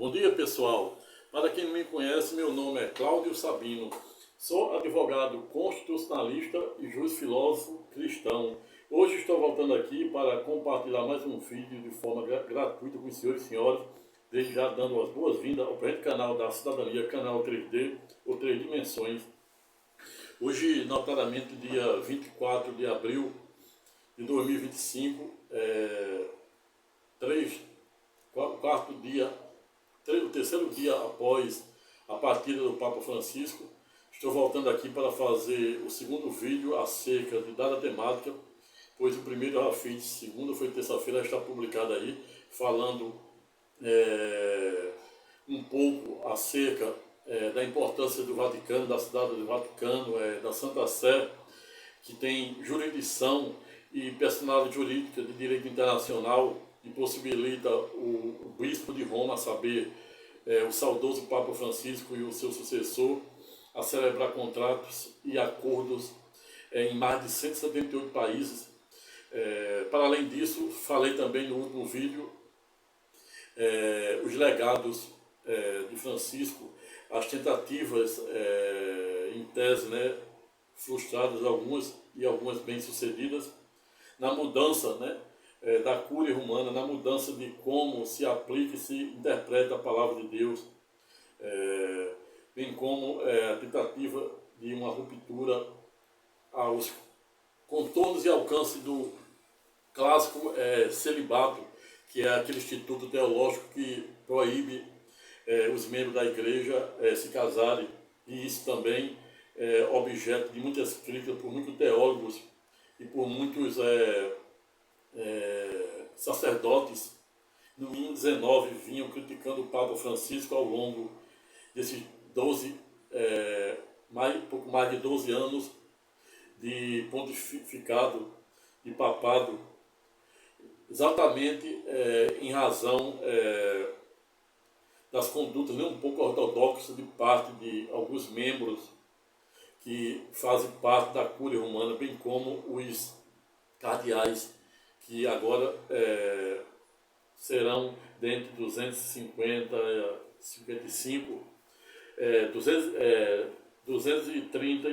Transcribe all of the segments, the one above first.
Bom dia, pessoal. Para quem não me conhece, meu nome é Cláudio Sabino. Sou advogado constitucionalista e juiz filósofo cristão. Hoje estou voltando aqui para compartilhar mais um vídeo de forma gratuita com os senhores e senhoras, desde já dando as boas-vindas ao presente canal da cidadania, canal 3D ou 3 dimensões. Hoje, notadamente, dia 24 de abril de 2025, o terceiro dia após a partida do Papa Francisco. Estou voltando aqui para fazer o segundo vídeo acerca de dada temática, pois o primeiro eu já fiz, segundo foi terça-feira, está publicado aí, falando um pouco acerca da importância do Vaticano, da cidade do Vaticano, da Santa Sé, que tem jurisdição e personalidade jurídica de direito internacional e possibilita o bispo de Roma, a saber, o saudoso Papa Francisco e o seu sucessor, a celebrar contratos e acordos em mais de 178 países. Para além disso, falei também no último vídeo os legados de Francisco, as tentativas em tese, frustradas algumas e algumas bem-sucedidas, na mudança da cúria romana, na mudança de como se aplica e se interpreta a palavra de Deus, bem como a tentativa de uma ruptura aos contornos e alcance do clássico celibato, que é aquele instituto teológico que proíbe os membros da igreja se casarem, e isso também é objeto de muitas críticas por muitos teólogos e por muitos sacerdotes. No mínimo 19 vinham criticando o Papa Francisco ao longo desses pouco mais de 12 anos de pontificado, de papado, exatamente em razão das condutas nem um pouco ortodoxas de parte de alguns membros que fazem parte da cúria romana, bem como os cardeais, que agora serão dentre 250, 55, 230,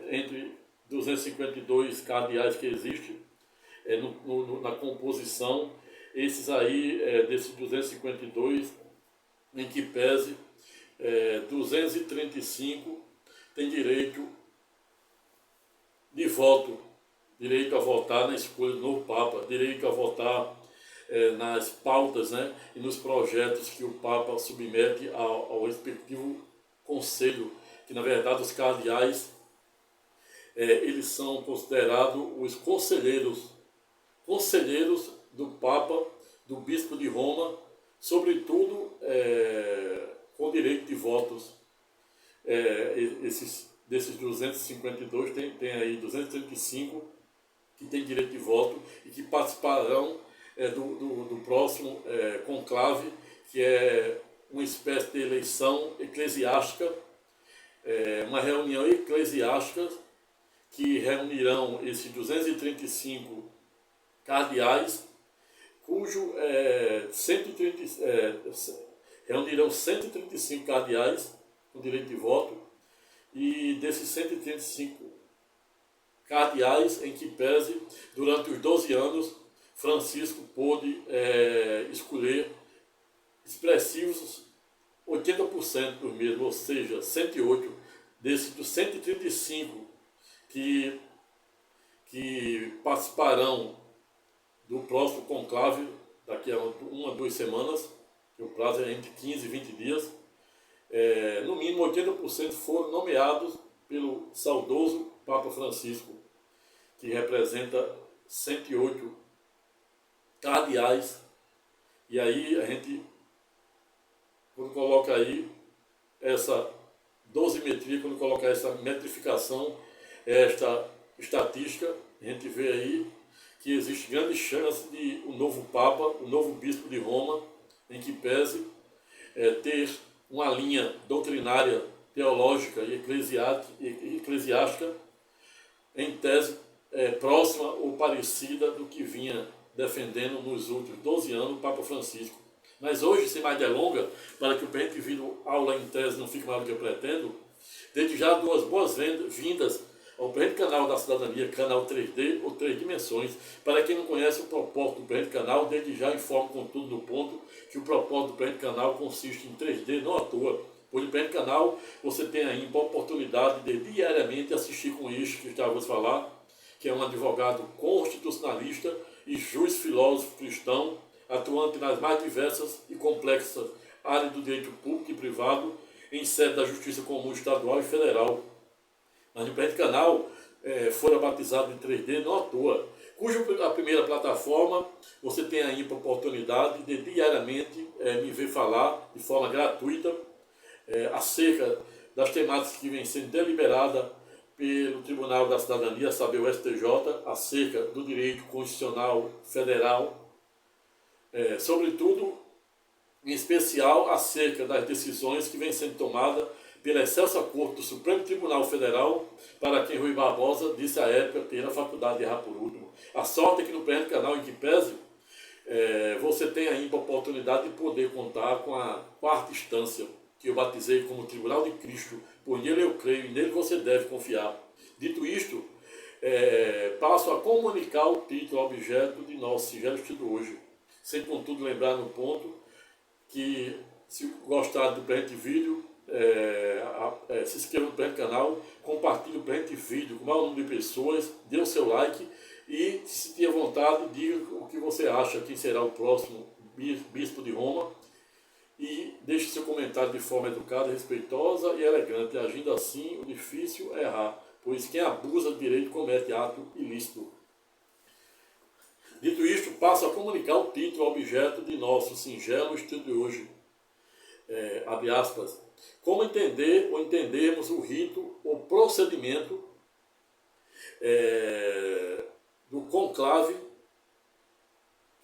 entre 252 cardeais que existem na composição. Esses aí, desses 252, em que pese 235 tem direito de voto, direito a votar na escolha do novo Papa, direito a votar nas pautas e nos projetos que o Papa submete ao respectivo conselho, que na verdade os cardeais eles são considerados os conselheiros do Papa, do Bispo de Roma, sobretudo com direito de votos. Desses 252 tem aí 235 que tem direito de voto e que participarão do próximo conclave, que é uma espécie de eleição eclesiástica, uma reunião eclesiástica que reunirão esses 235 cardeais, cujo reunirão 135 cardeais com direito de voto, e desses 135 cardeais, em que pese, durante os 12 anos, Francisco pôde escolher expressivos 80% dos mesmos, ou seja, 108 desses dos 135 que participarão do próximo conclave daqui a 1 a 2 semanas, que o prazo é entre 15 e 20 dias, no mínimo 80% foram nomeados pelo saudoso Papa Francisco, que representa 108 cardeais. E aí a gente, quando coloca aí essa dosimetria, quando coloca essa metrificação, esta estatística, a gente vê aí que existe grande chance de o novo Papa, o novo Bispo de Roma, em que pese ter uma linha doutrinária, teológica e eclesiástica, em tese próxima ou parecida do que vinha defendendo nos últimos 12 anos o Papa Francisco. Mas hoje, sem mais delonga, para que o presente vídeo aula em tese não fique maior do que eu pretendo, desde já duas boas-vindas ao presente canal da cidadania, canal 3D ou 3 dimensões. Para quem não conhece o propósito do presente canal, desde já informo com tudo no ponto que o propósito do presente canal consiste em 3D, não à toa. Pois no presente canal você tem ainda a oportunidade de diariamente assistir com este que já vou falar, que é um advogado constitucionalista e juiz filósofo cristão, atuante nas mais diversas e complexas áreas do direito público e privado, em sede da Justiça Comum Estadual e Federal. Mas no presente canal fora batizado em 3D não à toa, a primeira plataforma você tem ainda a oportunidade de diariamente me ver falar de forma gratuita acerca das temáticas que vêm sendo deliberadas pelo Tribunal da Cidadania, a saber, o STJ, acerca do direito constitucional federal, sobretudo, em especial, acerca das decisões que vêm sendo tomadas pela excelsa Corte do Supremo Tribunal Federal, para quem Rui Barbosa disse à época ter a faculdade de errar por último. A sorte é que no presente canal, em que pese, você tem ainda a oportunidade de poder contar com a quarta instância, que eu batizei como Tribunal de Cristo, por nele eu creio e nele você deve confiar. Dito isto, passo a comunicar o título objeto de nosso singelo estudo hoje, sem contudo lembrar no ponto que, se gostar do presente vídeo, se inscreva no presente canal, compartilhe o presente vídeo com o maior número de pessoas, dê o seu like e, se tiver vontade, diga o que você acha, quem será o próximo bispo de Roma, e deixe seu comentário de forma educada, respeitosa e elegante. Agindo assim, o difícil é errar, pois quem abusa do direito comete ato ilícito. Dito isto, passo a comunicar o título objeto de nosso singelo estudo de hoje. Abre aspas. Como entender ou entendermos o rito ou procedimento do conclave,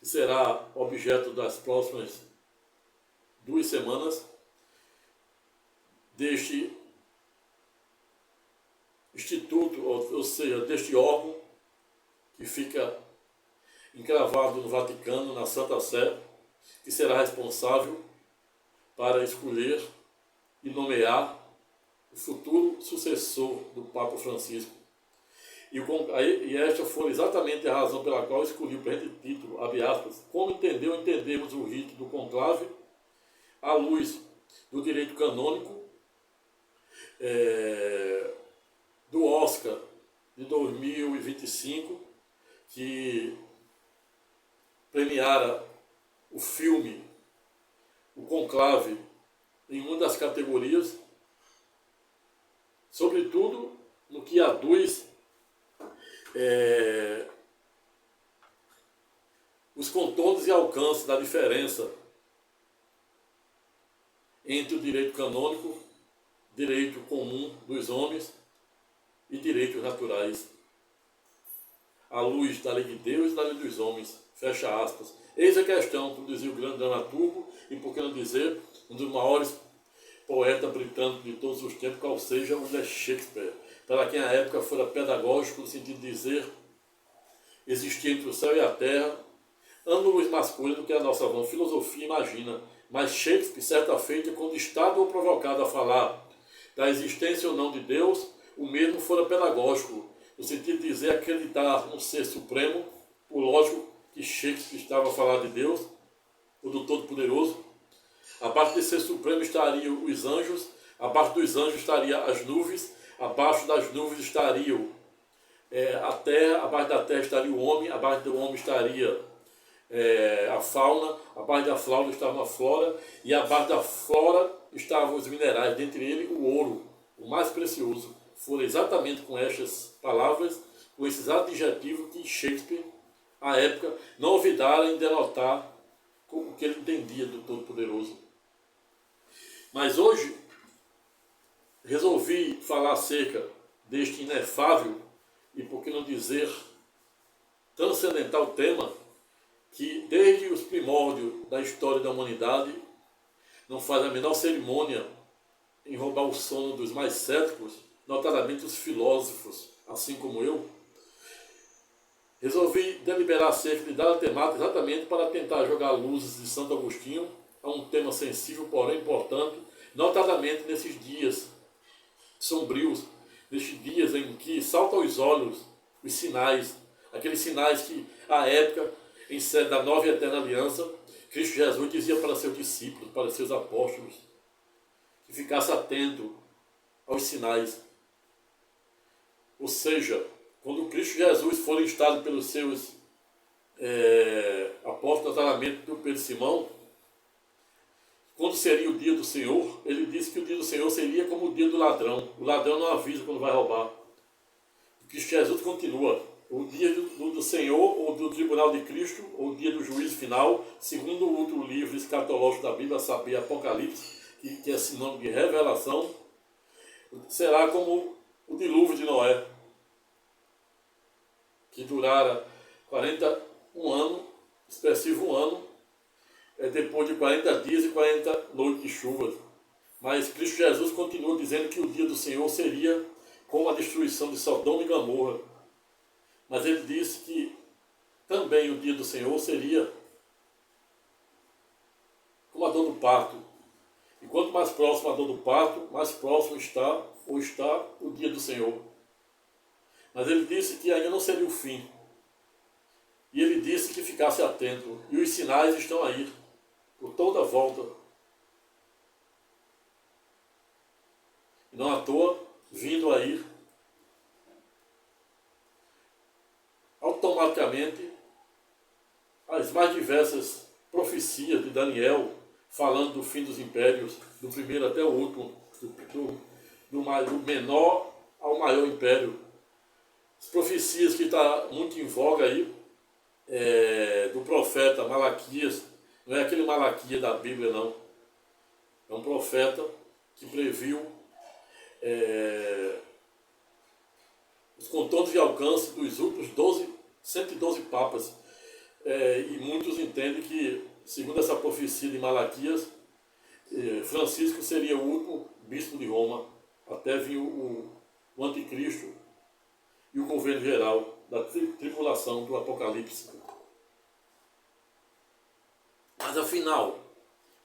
que será objeto das próximas 2 semanas, deste instituto, ou seja, deste órgão que fica encravado no Vaticano, na Santa Sé, que será responsável para escolher e nomear o futuro sucessor do Papa Francisco. E esta foi exatamente a razão pela qual eu escolhi o presente título, abre aspas, como entender ou entendermos o rito do conclave à luz do direito canônico do Oscar de 2025, que premiara o filme O Conclave em uma das categorias, sobretudo no que aduz os contornos e alcances da diferença entre o direito canônico, direito comum dos homens e direitos naturais, à luz da lei de Deus e da lei dos homens, fecha aspas. Eis a questão, produziu o grande dramaturgo e, por que não dizer, um dos maiores poetas britânicos de todos os tempos, qual seja o de Shakespeare, para quem à época fora pedagógico, no sentido de dizer, existia entre o céu e a terra ângulos masculinos que a nossa vã filosofia imagina, mas Shakespeare, certa feita, quando estado ou provocado a falar da existência ou não de Deus, o mesmo fora pedagógico, no sentido de dizer acreditar no ser supremo, por lógico que Shakespeare estava a falar de Deus, o do Todo-Poderoso. Abaixo desse ser supremo estariam os anjos, abaixo dos anjos estariam as nuvens, abaixo das nuvens estariam a terra, abaixo da terra estaria o homem, abaixo do homem estaria a fauna, abaixo da fauna estava a flora, e abaixo da flora estavam os minerais, dentre eles o ouro, o mais precioso. Foram exatamente com estas palavras, com esses adjetivos que Shakespeare, à época, não olvidara em denotar o que ele entendia do Todo-Poderoso. Mas hoje, resolvi falar acerca deste inefável, e por que não dizer transcendental tema, que desde os primórdios da história da humanidade não faz a menor cerimônia em roubar o sono dos mais céticos, notadamente os filósofos, assim como eu. Resolvi deliberar acerca de dada temática exatamente para tentar jogar luzes de Santo Agostinho a um tema sensível, porém importante, notadamente nesses dias sombrios, nestes dias em que saltam aos olhos os sinais, aqueles sinais que, à época, em sede da nova e eterna aliança, Cristo Jesus dizia para seus discípulos, para seus apóstolos, que ficasse atento aos sinais. Ou seja, quando Cristo Jesus for instado pelos seus apóstolos, notadamente por Pedro e Simão, quando seria o dia do Senhor, ele disse que o dia do Senhor seria como o dia do ladrão. O ladrão não avisa quando vai roubar. Cristo Jesus continua. O dia do Senhor, ou do tribunal de Cristo, ou o dia do juízo final, segundo o outro livro escatológico da Bíblia, a saber, Apocalipse, que é sinônimo de revelação, será como o dilúvio de Noé, que durara 41 anos, expressivo um ano, depois de 40 dias e 40 noites de chuvas. Mas Cristo Jesus continua dizendo que o dia do Senhor seria como a destruição de Sodoma e Gomorra. Mas ele disse que também o dia do Senhor seria como a dor do parto. E quanto mais próximo a dor do parto, mais próximo está o dia do Senhor. Mas ele disse que ainda não seria o fim. E ele disse que ficasse atento. E os sinais estão aí, por toda a volta. E não à toa, vindo aí, automaticamente, as mais diversas profecias de Daniel, falando do fim dos impérios, do primeiro até o último, do menor ao maior império. As profecias que estão muito em voga aí, do profeta Malaquias, não é aquele Malaquias da Bíblia, não. É um profeta que previu os contornos de alcance dos últimos 112 papas. E muitos entendem que, segundo essa profecia de Malaquias, Francisco seria o último bispo de Roma, até vir o anticristo e o governo geral da tribulação do Apocalipse. Mas afinal,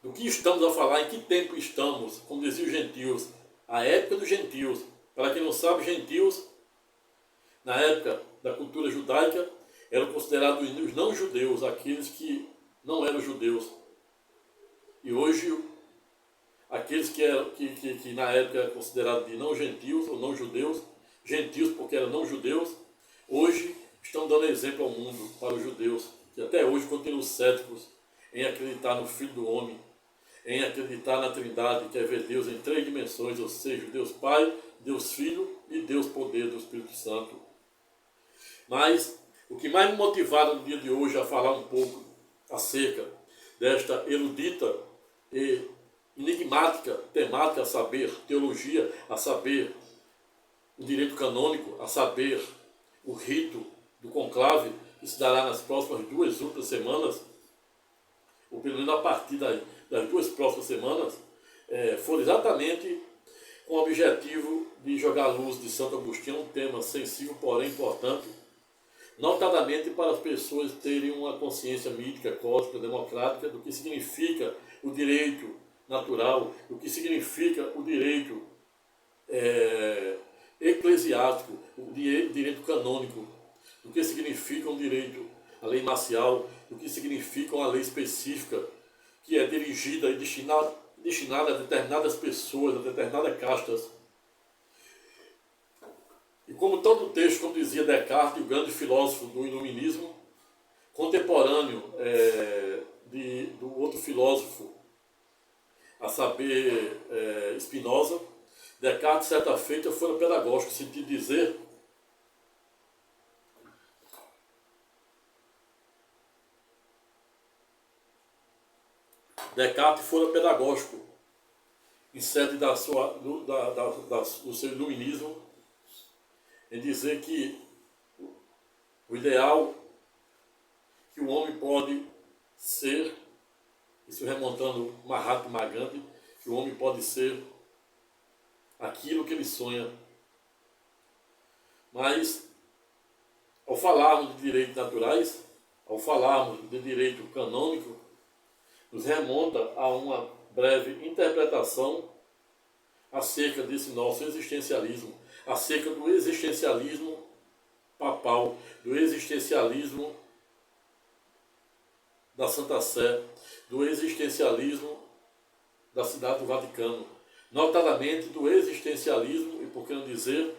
do que estamos a falar, em que tempo estamos, como diziam os gentios, a época dos gentios. Para quem não sabe, gentios, na época da cultura judaica, eram considerados os não-judeus, aqueles que não eram judeus. E hoje, aqueles que na época eram considerados de não-gentios ou não-judeus, gentios porque eram não-judeus, hoje estão dando exemplo ao mundo, para os judeus, que até hoje continuam céticos em acreditar no Filho do Homem, em acreditar na Trindade, que é ver Deus em 3 dimensões, ou seja, Deus Pai, Deus Filho e Deus Poder do Espírito Santo. Mas o que mais me motivaram no dia de hoje a falar um pouco acerca desta erudita e enigmática temática, a saber, teologia, a saber, o direito canônico, a saber, o rito do conclave, que se dará nas próximas 2 outras semanas, ou pelo menos a partir das 2 próximas semanas, foram exatamente com o objetivo de jogar a luz de Santo Agostinho, um tema sensível, porém importante, notadamente para as pessoas terem uma consciência mítica, cósmica, democrática, do que significa o direito natural, do que significa o direito eclesiástico, o direito canônico, do que significa um direito, a lei marcial, do que significa uma lei específica, que é dirigida e destinada a determinadas pessoas, a determinadas castas. E como todo texto, como dizia Descartes, o grande filósofo do iluminismo, contemporâneo do outro filósofo, a saber, Spinoza, Descartes, certa feita, foi pedagógico, no sentido de dizer Descartes fora pedagógico, em sede do seu iluminismo, em dizer que o ideal que o homem pode ser, isso remontando Mahatma Gandhi, que o homem pode ser aquilo que ele sonha. Mas, ao falarmos de direitos naturais, ao falarmos de direito canônico, nos remonta a uma breve interpretação acerca desse nosso existencialismo, acerca do existencialismo papal, do existencialismo da Santa Sé, do existencialismo da Cidade do Vaticano, notadamente do existencialismo, e por que não dizer,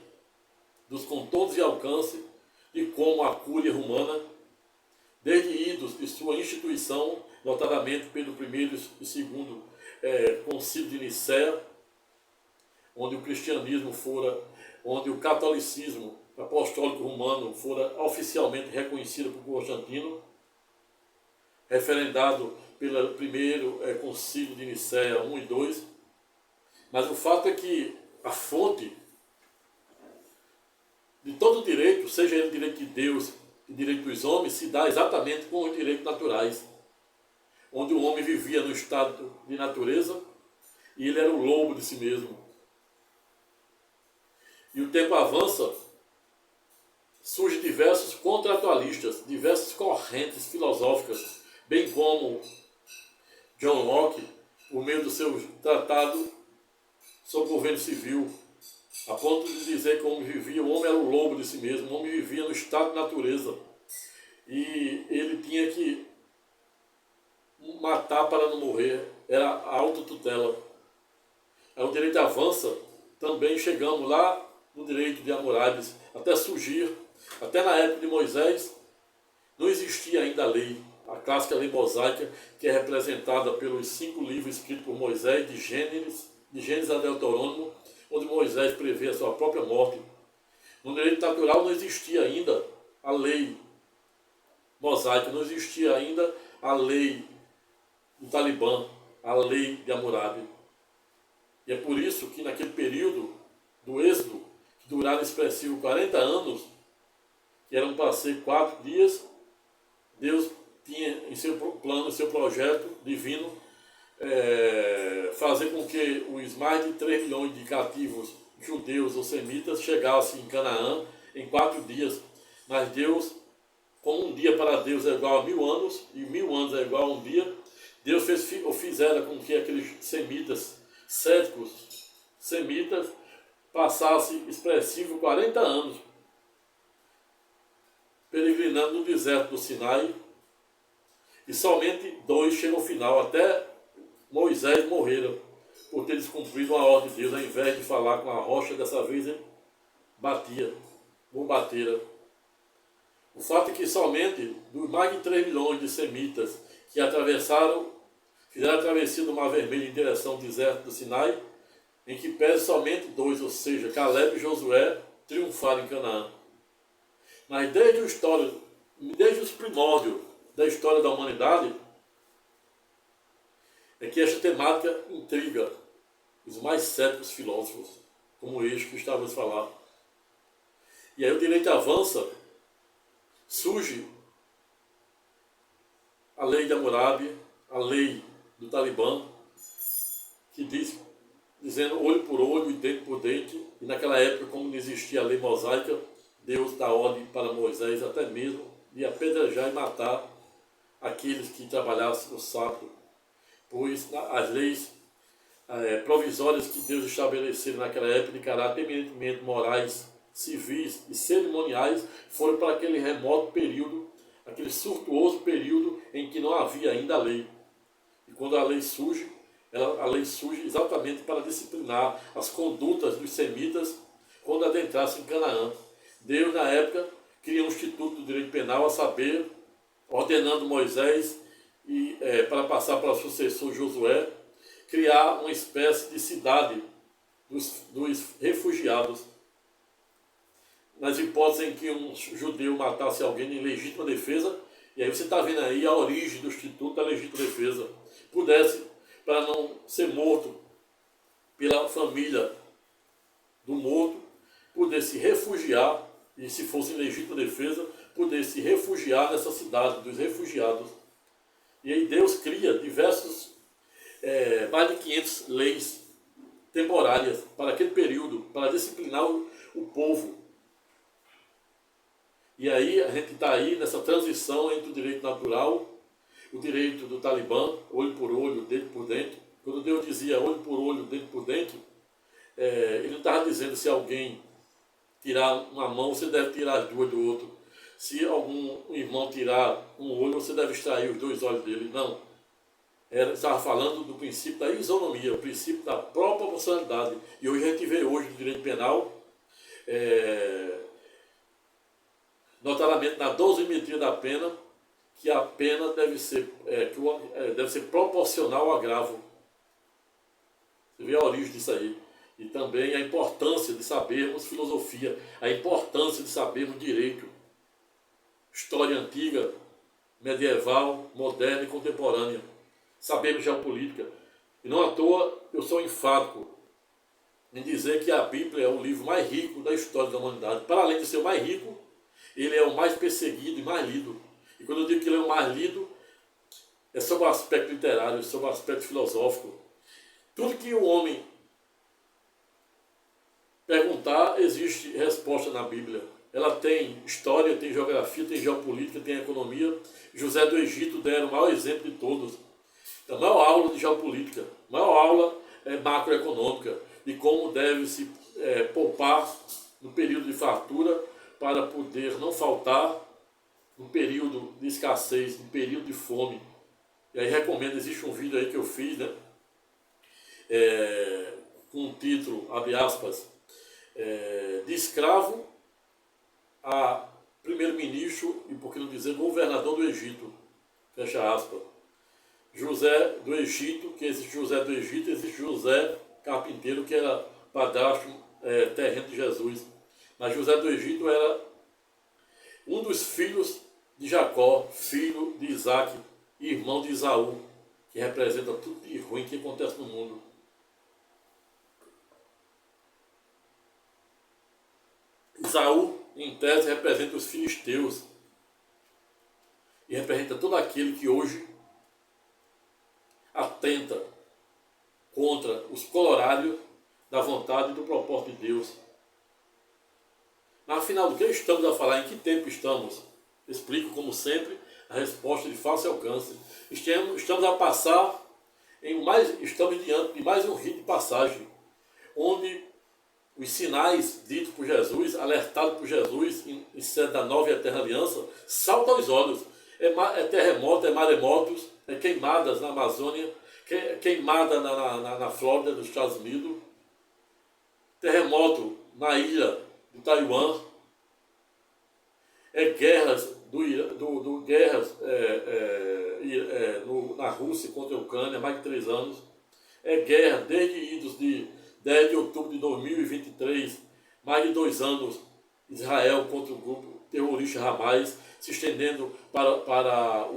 dos contornos e alcance de como a Cúria Romana, desde idos de sua instituição, notadamente pelo primeiro e segundo concílio de Nicéia, onde o cristianismo fora, onde o catolicismo apostólico romano fora oficialmente reconhecido por Constantino, referendado pelo primeiro concílio de Nicéia 1 e 2, mas o fato é que a fonte de todo o direito, seja ele direito de Deus e direito dos homens, se dá exatamente com os direitos naturais, onde o homem vivia no estado de natureza e ele era o lobo de si mesmo. E o tempo avança, surgem diversos contratualistas, diversas correntes filosóficas, bem como John Locke, por meio do seu tratado sobre o governo civil, a ponto de dizer que o homem vivia, o homem era o lobo de si mesmo, o homem vivia no estado de natureza. E ele tinha que matar para não morrer, era a autotutela. Aí o direito avança, também chegamos lá no direito de Hammurabi, até surgir, até na época de Moisés, não existia ainda a lei, a clássica lei mosaica, que é representada pelos 5 livros escritos por Moisés, de Gênesis a Deuteronômio, onde Moisés prevê a sua própria morte. No direito natural não existia ainda a lei mosaica, não existia ainda a lei do Talibã, a lei de Hammurabi. E é por isso que naquele período do Êxodo, que durava expressivo 40 anos, que eram para ser 4 dias, Deus tinha em seu plano, em seu projeto divino, fazer com que os mais de 3 milhões de cativos judeus ou semitas chegassem em Canaã em 4 dias. Mas Deus, como um dia para Deus é igual a 1000 anos, e 1000 anos é igual a um dia, Deus fizera com que aqueles semitas, céticos semitas, passassem expressivo 40 anos peregrinando no deserto do Sinai, e somente 2 chegam ao final, até Moisés morreram, por ter descumprido a ordem de Deus. Ao invés de falar com a rocha, dessa vez ele bombateira. O fato é que somente dos mais de 3 milhões de semitas que fizeram a travessia do Mar Vermelho em direção ao deserto do Sinai, em que pese somente 2, ou seja, Caleb e Josué, triunfaram em Canaã. Mas desde os primórdios da história da humanidade, é que esta temática intriga os mais céticos filósofos, como este que estávamos a falar. E aí o direito avança, surge a lei de Hammurabi, a lei do Talibã, que dizendo olho por olho e dente por dente, e naquela época, como não existia a lei mosaica, Deus dá ordem para Moisés até mesmo de apedrejar e matar aqueles que trabalhassem no sábado, pois as leis provisórias que Deus estabeleceu naquela época de caráter eminentemente morais, civis e cerimoniais foram para aquele remoto período, aquele surtuoso período em que não havia ainda a lei. E quando a lei surge exatamente para disciplinar as condutas dos semitas quando adentrassem em Canaã. Deus, na época, cria um instituto do direito penal, a saber, ordenando Moisés, para passar para o sucessor Josué, criar uma espécie de cidade dos refugiados. Nas hipóteses em que um judeu matasse alguém em legítima defesa, e aí você está vendo aí a origem do Instituto da Legítima Defesa, pudesse, para não ser morto pela família do morto, poder se refugiar, e se fosse em legítima defesa, poder se refugiar nessa cidade dos refugiados. E aí Deus cria mais de 500 leis temporárias para aquele período, para disciplinar o povo. E aí a gente está aí nessa transição entre o direito natural, o direito do Talibã, olho por olho, dente por dente. Quando Deus dizia olho por olho, dente por dente, ele não estava dizendo se alguém tirar uma mão, você deve tirar as duas do outro. Se algum irmão tirar um olho, você deve extrair os dois olhos dele. Não. Ele estava falando do princípio da isonomia, o princípio da proporcionalidade. E hoje a gente vê hoje no direito penal, notadamente na dosimetria da pena, que a pena deve ser proporcional ao agravo. Você vê a origem disso aí. E também a importância de sabermos filosofia, a importância de sabermos direito, história antiga, medieval, moderna e contemporânea. Sabermos geopolítica. E não à toa eu sou enfático em dizer que a Bíblia é o livro mais rico da história da humanidade. Para além de ser o mais rico, ele é o mais perseguido e mais lido. E quando eu digo que ele é o mais lido, é sobre o aspecto literário, sobre o aspecto filosófico. Tudo que o homem perguntar, existe resposta na Bíblia. Ela tem história, tem geografia, tem geopolítica, tem economia. José do Egito deram o maior exemplo de todos. A maior aula de geopolítica, a maior aula macroeconômica, de como deve se poupar no período de fartura para poder não faltar no período de escassez, no período de fome. E aí recomendo, existe um vídeo aí que eu fiz, né? Com o título, abre aspas, de escravo a primeiro-ministro e, por que não dizer, governador do Egito, fecha aspas. José do Egito, que existe José do Egito, existe José carpinteiro, que era padrasto terreno de Jesus. Mas José do Egito era um dos filhos de Jacó, filho de Isaac e irmão de Esaú, que representa tudo de ruim que acontece no mundo. Esaú, em tese, representa os filisteus e representa todo aquele que hoje atenta contra os colorários da vontade e do propósito de Deus. Mas afinal, do que estamos a falar? Em que tempo estamos? Explico, como sempre, a resposta de fácil alcance. Estamos a passar estamos diante de mais um rito de passagem, onde os sinais ditos por Jesus, alertados por Jesus em sede da nova e eterna aliança, saltam aos olhos. É terremoto, é maremotos, é queimadas na Amazônia, queimada na Flórida, nos Estados Unidos, terremoto na ilha de Taiwan, guerras, na Rússia contra a Ucrânia há mais de 3 anos, guerra desde idos de 10 de outubro de 2023, mais de 2 anos, Israel contra o grupo terrorista Hamas, se estendendo para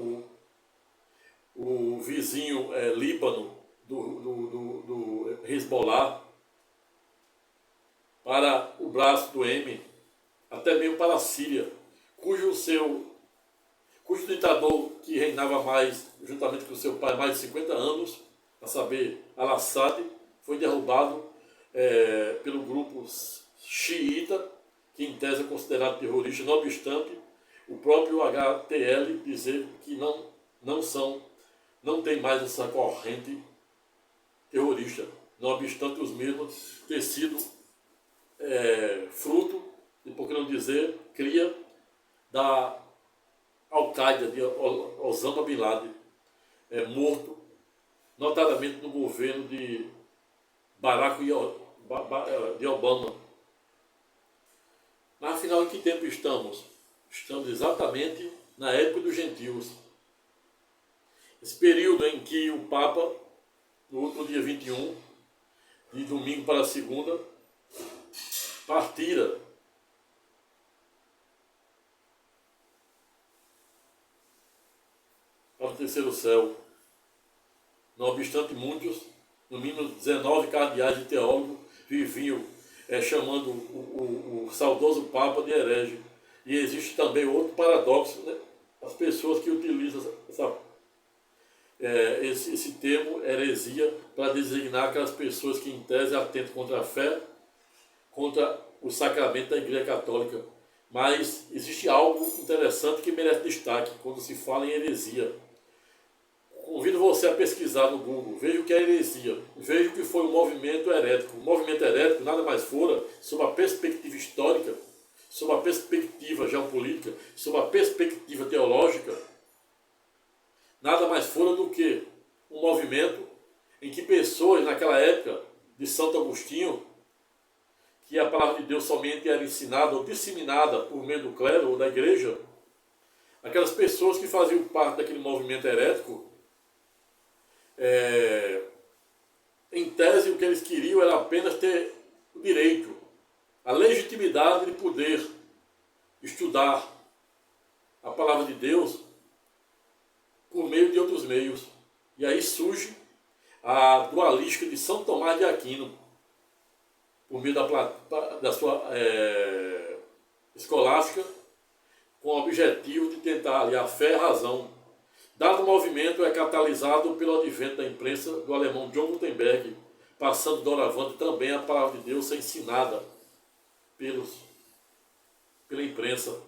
o vizinho Líbano do Hezbollah, para o braço do Iêmen, até mesmo para a Síria, cujo ditador que reinava mais, juntamente com seu pai, mais de 50 anos, a saber, Al-Assad, foi derrubado pelo grupo xiita, que em tese é considerado terrorista, não obstante o próprio HTL dizer que não tem mais essa corrente terrorista, não obstante os mesmos ter sido fruto, e por que não dizer, cria da Al-Qaeda, de Osama Bin Laden, morto, notadamente no governo de Barack de Obama. Mas afinal, em que tempo estamos? Estamos exatamente na época dos gentios. Esse período em que o Papa, no último dia 21, de domingo para segunda, partira para o terceiro céu. Não obstante, muitos, no mínimo 19 cardeais e teólogos, viviam chamando o saudoso Papa de herege. E existe também outro paradoxo, né? As pessoas que utilizam esse termo heresia para designar aquelas pessoas que em tese atentam contra a fé, contra o sacramento da Igreja Católica. Mas existe algo interessante que merece destaque quando se fala em heresia. você a pesquisar no Google, veja o que é heresia, veja o que foi o movimento herético. O movimento herético nada mais fora, sob a perspectiva histórica, sob a perspectiva geopolítica, sob a perspectiva teológica, nada mais fora do que um movimento em que pessoas, naquela época de Santo Agostinho, que a palavra de Deus somente era ensinada ou disseminada por meio do clero ou da igreja, aquelas pessoas que faziam parte daquele movimento herético, em tese o que eles queriam era apenas ter o direito, a legitimidade de poder estudar a palavra de Deus por meio de outros meios. E aí surge a dualística de São Tomás de Aquino, por meio da sua escolástica, com o objetivo de tentar aliar fé e razão. Dado o movimento é catalisado pelo advento da imprensa do alemão John Gutenberg, passando doravante também a palavra de Deus ser ensinada pela imprensa,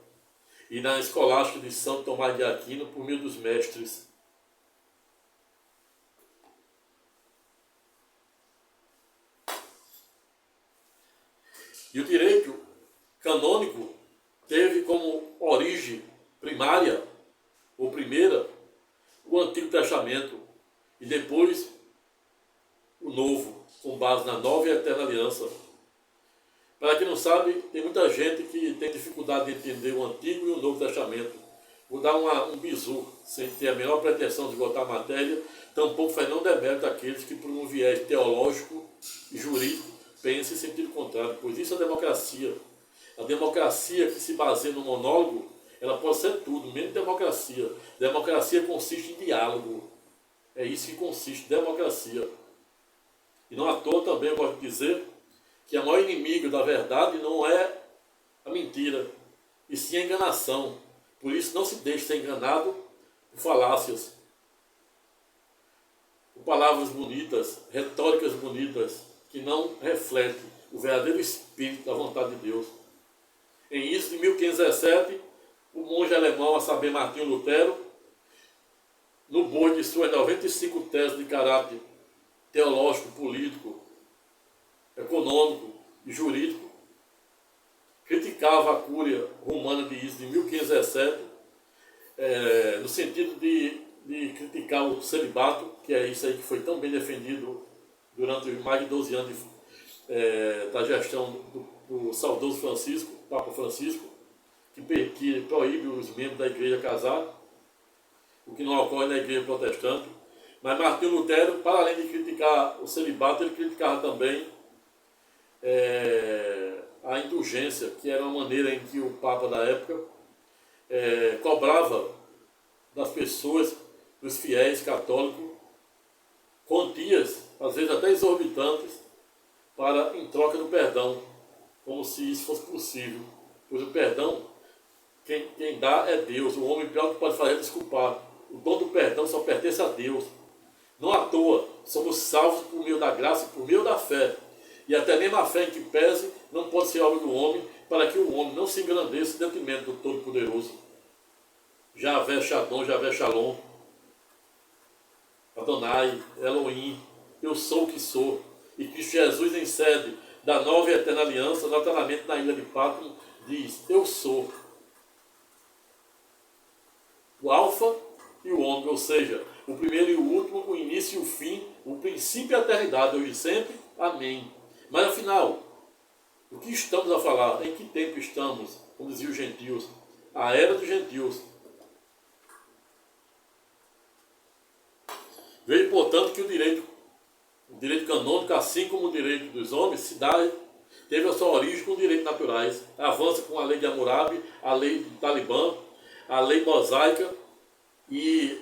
e na escolástica de São Tomás de Aquino por meio dos mestres. E o direito canônico teve como origem primária, ou primeira, o Antigo Testamento, e depois o Novo, com base na Nova e Eterna Aliança. Para quem não sabe, tem muita gente que tem dificuldade de entender o Antigo e o Novo Testamento. Vou dar um bizu, sem ter a menor pretensão de botar a matéria, tampouco faz não demérito àqueles que, por um viés teológico e jurídico, pensam em sentido contrário, pois isso é democracia. A democracia que se baseia no monólogo, ela pode ser tudo, menos democracia. Democracia consiste em diálogo. É isso que consiste, democracia. E não à toa também eu gosto de dizer que o maior inimigo da verdade não é a mentira, e sim a enganação. Por isso não se deixe ser enganado por falácias, por palavras bonitas, retóricas bonitas, que não refletem o verdadeiro espírito da vontade de Deus. Em isso, em 1517, o monge alemão, a saber, Martinho Lutero, no bojo de suas 95 teses de caráter teológico, político, econômico e jurídico, criticava a cúria romana de Iso de 1517, no sentido de criticar o celibato, que é isso aí que foi tão bem defendido durante mais de 12 anos da gestão do saudoso Francisco, Papa Francisco, que proíbe os membros da igreja casar, o que não ocorre na igreja protestante. Mas Martinho Lutero, para além de criticar o celibato, ele criticava também a indulgência, que era uma maneira em que o Papa da época cobrava das pessoas, dos fiéis católicos, quantias, às vezes até exorbitantes, em troca do perdão, como se isso fosse possível. Pois o perdão, quem dá é Deus. O homem pior que pode fazer é desculpar. O dom do perdão só pertence a Deus. Não à toa, somos salvos por meio da graça e por meio da fé. E até mesmo a fé em que pese não pode ser obra do homem, para que o homem não se engrandeça em detrimento do Todo-Poderoso. Javé Shadon, Javé Shalom, Adonai, Elohim, eu sou o que sou. E Cristo Jesus, em sede da nova e eterna aliança, notadamente na ilha de Patmos, diz: eu sou o Alfa e o Ômega, ou seja, o primeiro e o último, o início e o fim, o princípio e a eternidade, hoje e sempre. Amém. Mas afinal, o que estamos a falar? Em que tempo estamos? Como diziam os gentios, a era dos gentios. Veja, portanto, que o direito canônico, assim como o direito dos homens, teve a sua origem com direitos naturais. Avança com a lei de Hammurabi, a lei do Talibã, a lei mosaica, e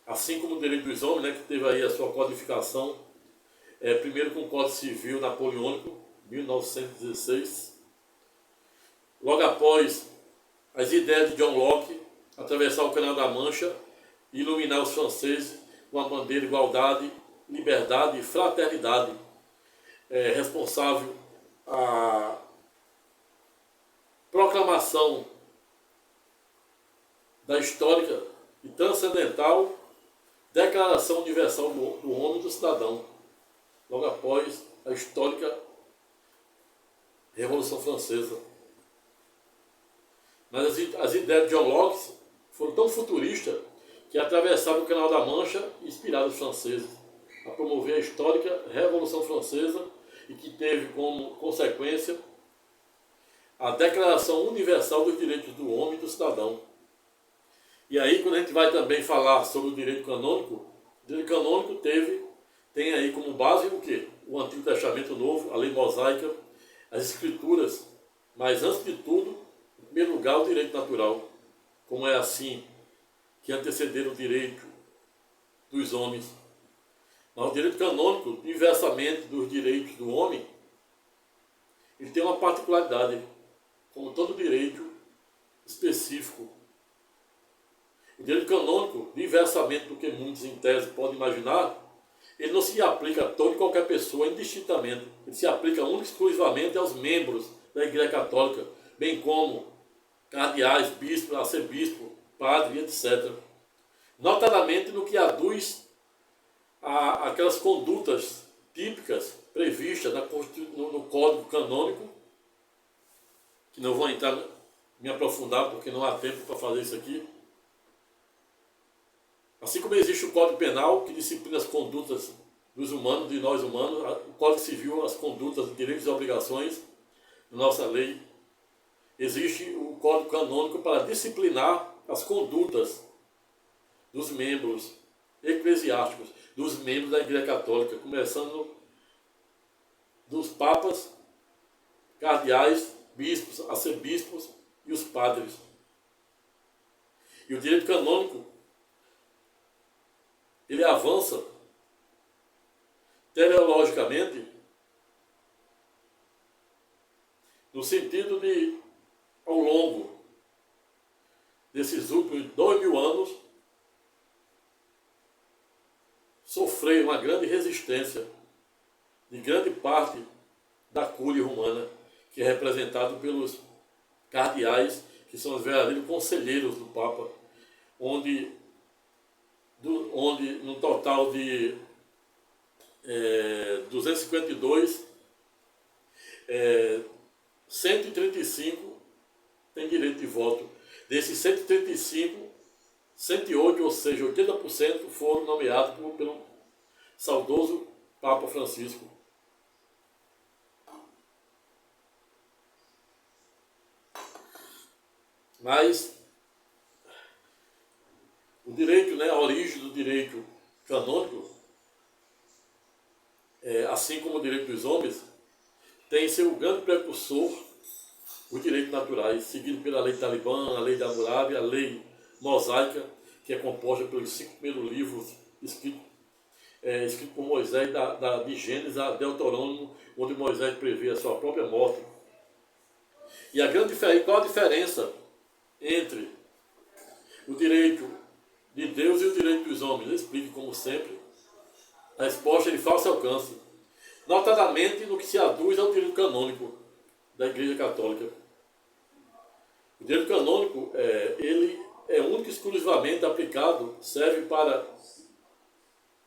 assim como o direito dos homens, né, que teve aí a sua codificação, primeiro com o Código Civil Napoleônico, 1916. Logo após as ideias de John Locke, atravessar o Canal da Mancha e iluminar os franceses com a bandeira de igualdade, liberdade e fraternidade, responsável a proclamação da histórica e transcendental Declaração Universal do Homem e do Cidadão, logo após a histórica Revolução Francesa. Mas as ideias de John Locke foram tão futuristas que atravessaram o Canal da Mancha e inspiraram os franceses a promover a histórica Revolução Francesa e que teve como consequência a Declaração Universal dos Direitos do Homem e do Cidadão. E aí, quando a gente vai também falar sobre o direito canônico, o direito canônico tem aí como base o quê? O Antigo Testamento Novo, a lei mosaica, as escrituras, mas antes de tudo, em primeiro lugar, o direito natural, como é assim que antecederam o direito dos homens. Mas o direito canônico, diversamente dos direitos do homem, ele tem uma particularidade, como todo direito específico. O direito canônico, diversamente do que muitos em tese podem imaginar, ele não se aplica a toda e qualquer pessoa indistintamente. Ele se aplica única e exclusivamente aos membros da Igreja Católica, bem como cardeais, bispos, arcebispo, padre, etc. Notadamente no que aduz aquelas condutas típicas previstas no Código Canônico, que não vou entrar, me aprofundar porque não há tempo para fazer isso aqui. Assim como existe o Código Penal, que disciplina as condutas dos humanos, de nós humanos, o Código Civil, as condutas, direitos e obrigações da nossa lei, existe o Código Canônico para disciplinar as condutas dos membros eclesiásticos, dos membros da Igreja Católica, começando dos papas, cardeais, bispos, arcebispos e os padres. E o direito canônico, ele avança teleologicamente no sentido de, ao longo desses últimos 2000 anos, sofrer uma grande resistência de grande parte da cúria romana, que é representado pelos cardeais, que são os verdadeiros conselheiros do Papa, onde no total de 252, 135 têm direito de voto. Desses 135, 108, ou seja, 80%, foram nomeados pelo saudoso Papa Francisco. Mas o direito, a origem do direito canônico, assim como o direito dos homens, tem seu grande precursor os direitos naturais, seguido pela lei talibã, a lei da Hammurabi, a lei mosaica, que é composta pelos 5 primeiros livros escritos por Moisés, de Gênesis a Deuteronômio, onde Moisés prevê a sua própria morte. E qual a diferença entre o direito de Deus e o direito dos homens? Eu explico, como sempre, a resposta de fácil alcance, notadamente no que se aduz ao direito canônico da Igreja Católica. O direito canônico, ele é único e exclusivamente aplicado, serve para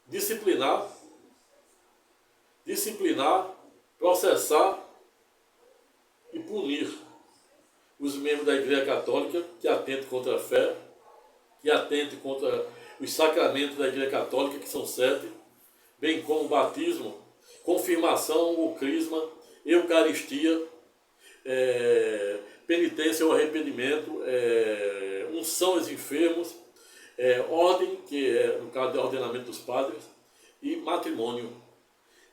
disciplinar, processar e punir os membros da Igreja Católica que atentem contra a fé, que atentem contra os sacramentos da Igreja Católica, que são 7, bem como o batismo, confirmação, o crisma, eucaristia, penitência ou arrependimento, unção aos enfermos, ordem, que é no caso de ordenamento dos padres, e matrimônio.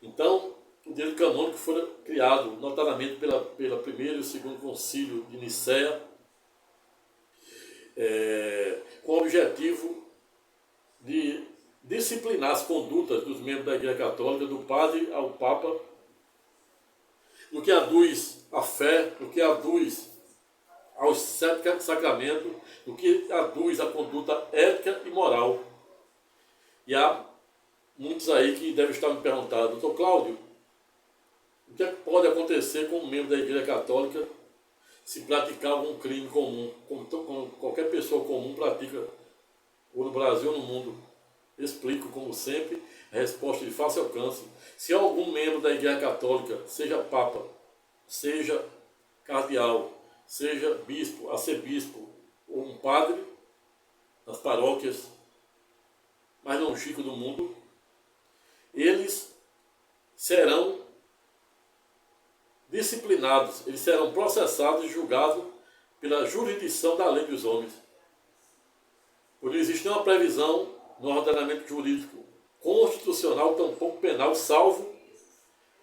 Então, o direito canônico foi criado notadamente pela primeiro e segundo concílio de Nicéia, com o objetivo de disciplinar as condutas dos membros da Igreja Católica, do padre ao Papa, no que aduz à fé, no que aduz aos 7 sacramentos, no que aduz à conduta ética e moral. E há muitos aí que devem estar me perguntando: doutor Cláudio, o que é que pode acontecer com um membro da Igreja Católica se praticar algum crime comum, como qualquer pessoa comum pratica, ou no Brasil ou no mundo? Explico, como sempre, a resposta de fácil alcance. Se algum membro da Igreja Católica, seja papa, seja cardeal, seja bispo, arcebispo ou um padre nas paróquias mais longínquas do mundo, eles serão disciplinados, eles serão processados e julgados pela jurisdição da lei dos homens. Por não existe nenhuma previsão no ordenamento jurídico constitucional, tampouco penal, salvo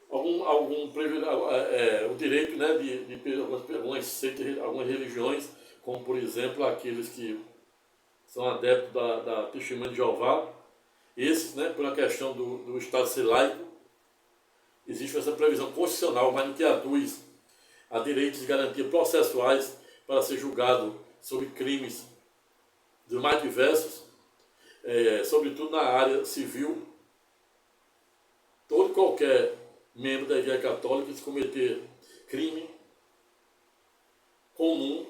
o direito, né, de algumas seitas, algumas religiões, como por exemplo aqueles que são adeptos da Testemunha de Jeová. Esses, né, por uma questão do Estado ser laico, existe essa previsão constitucional, mas no que aduz a direitos e garantias processuais para ser julgado sobre crimes dos mais diversos, sobretudo na área civil. Todo e qualquer membro da Igreja Católica, se cometer crime comum,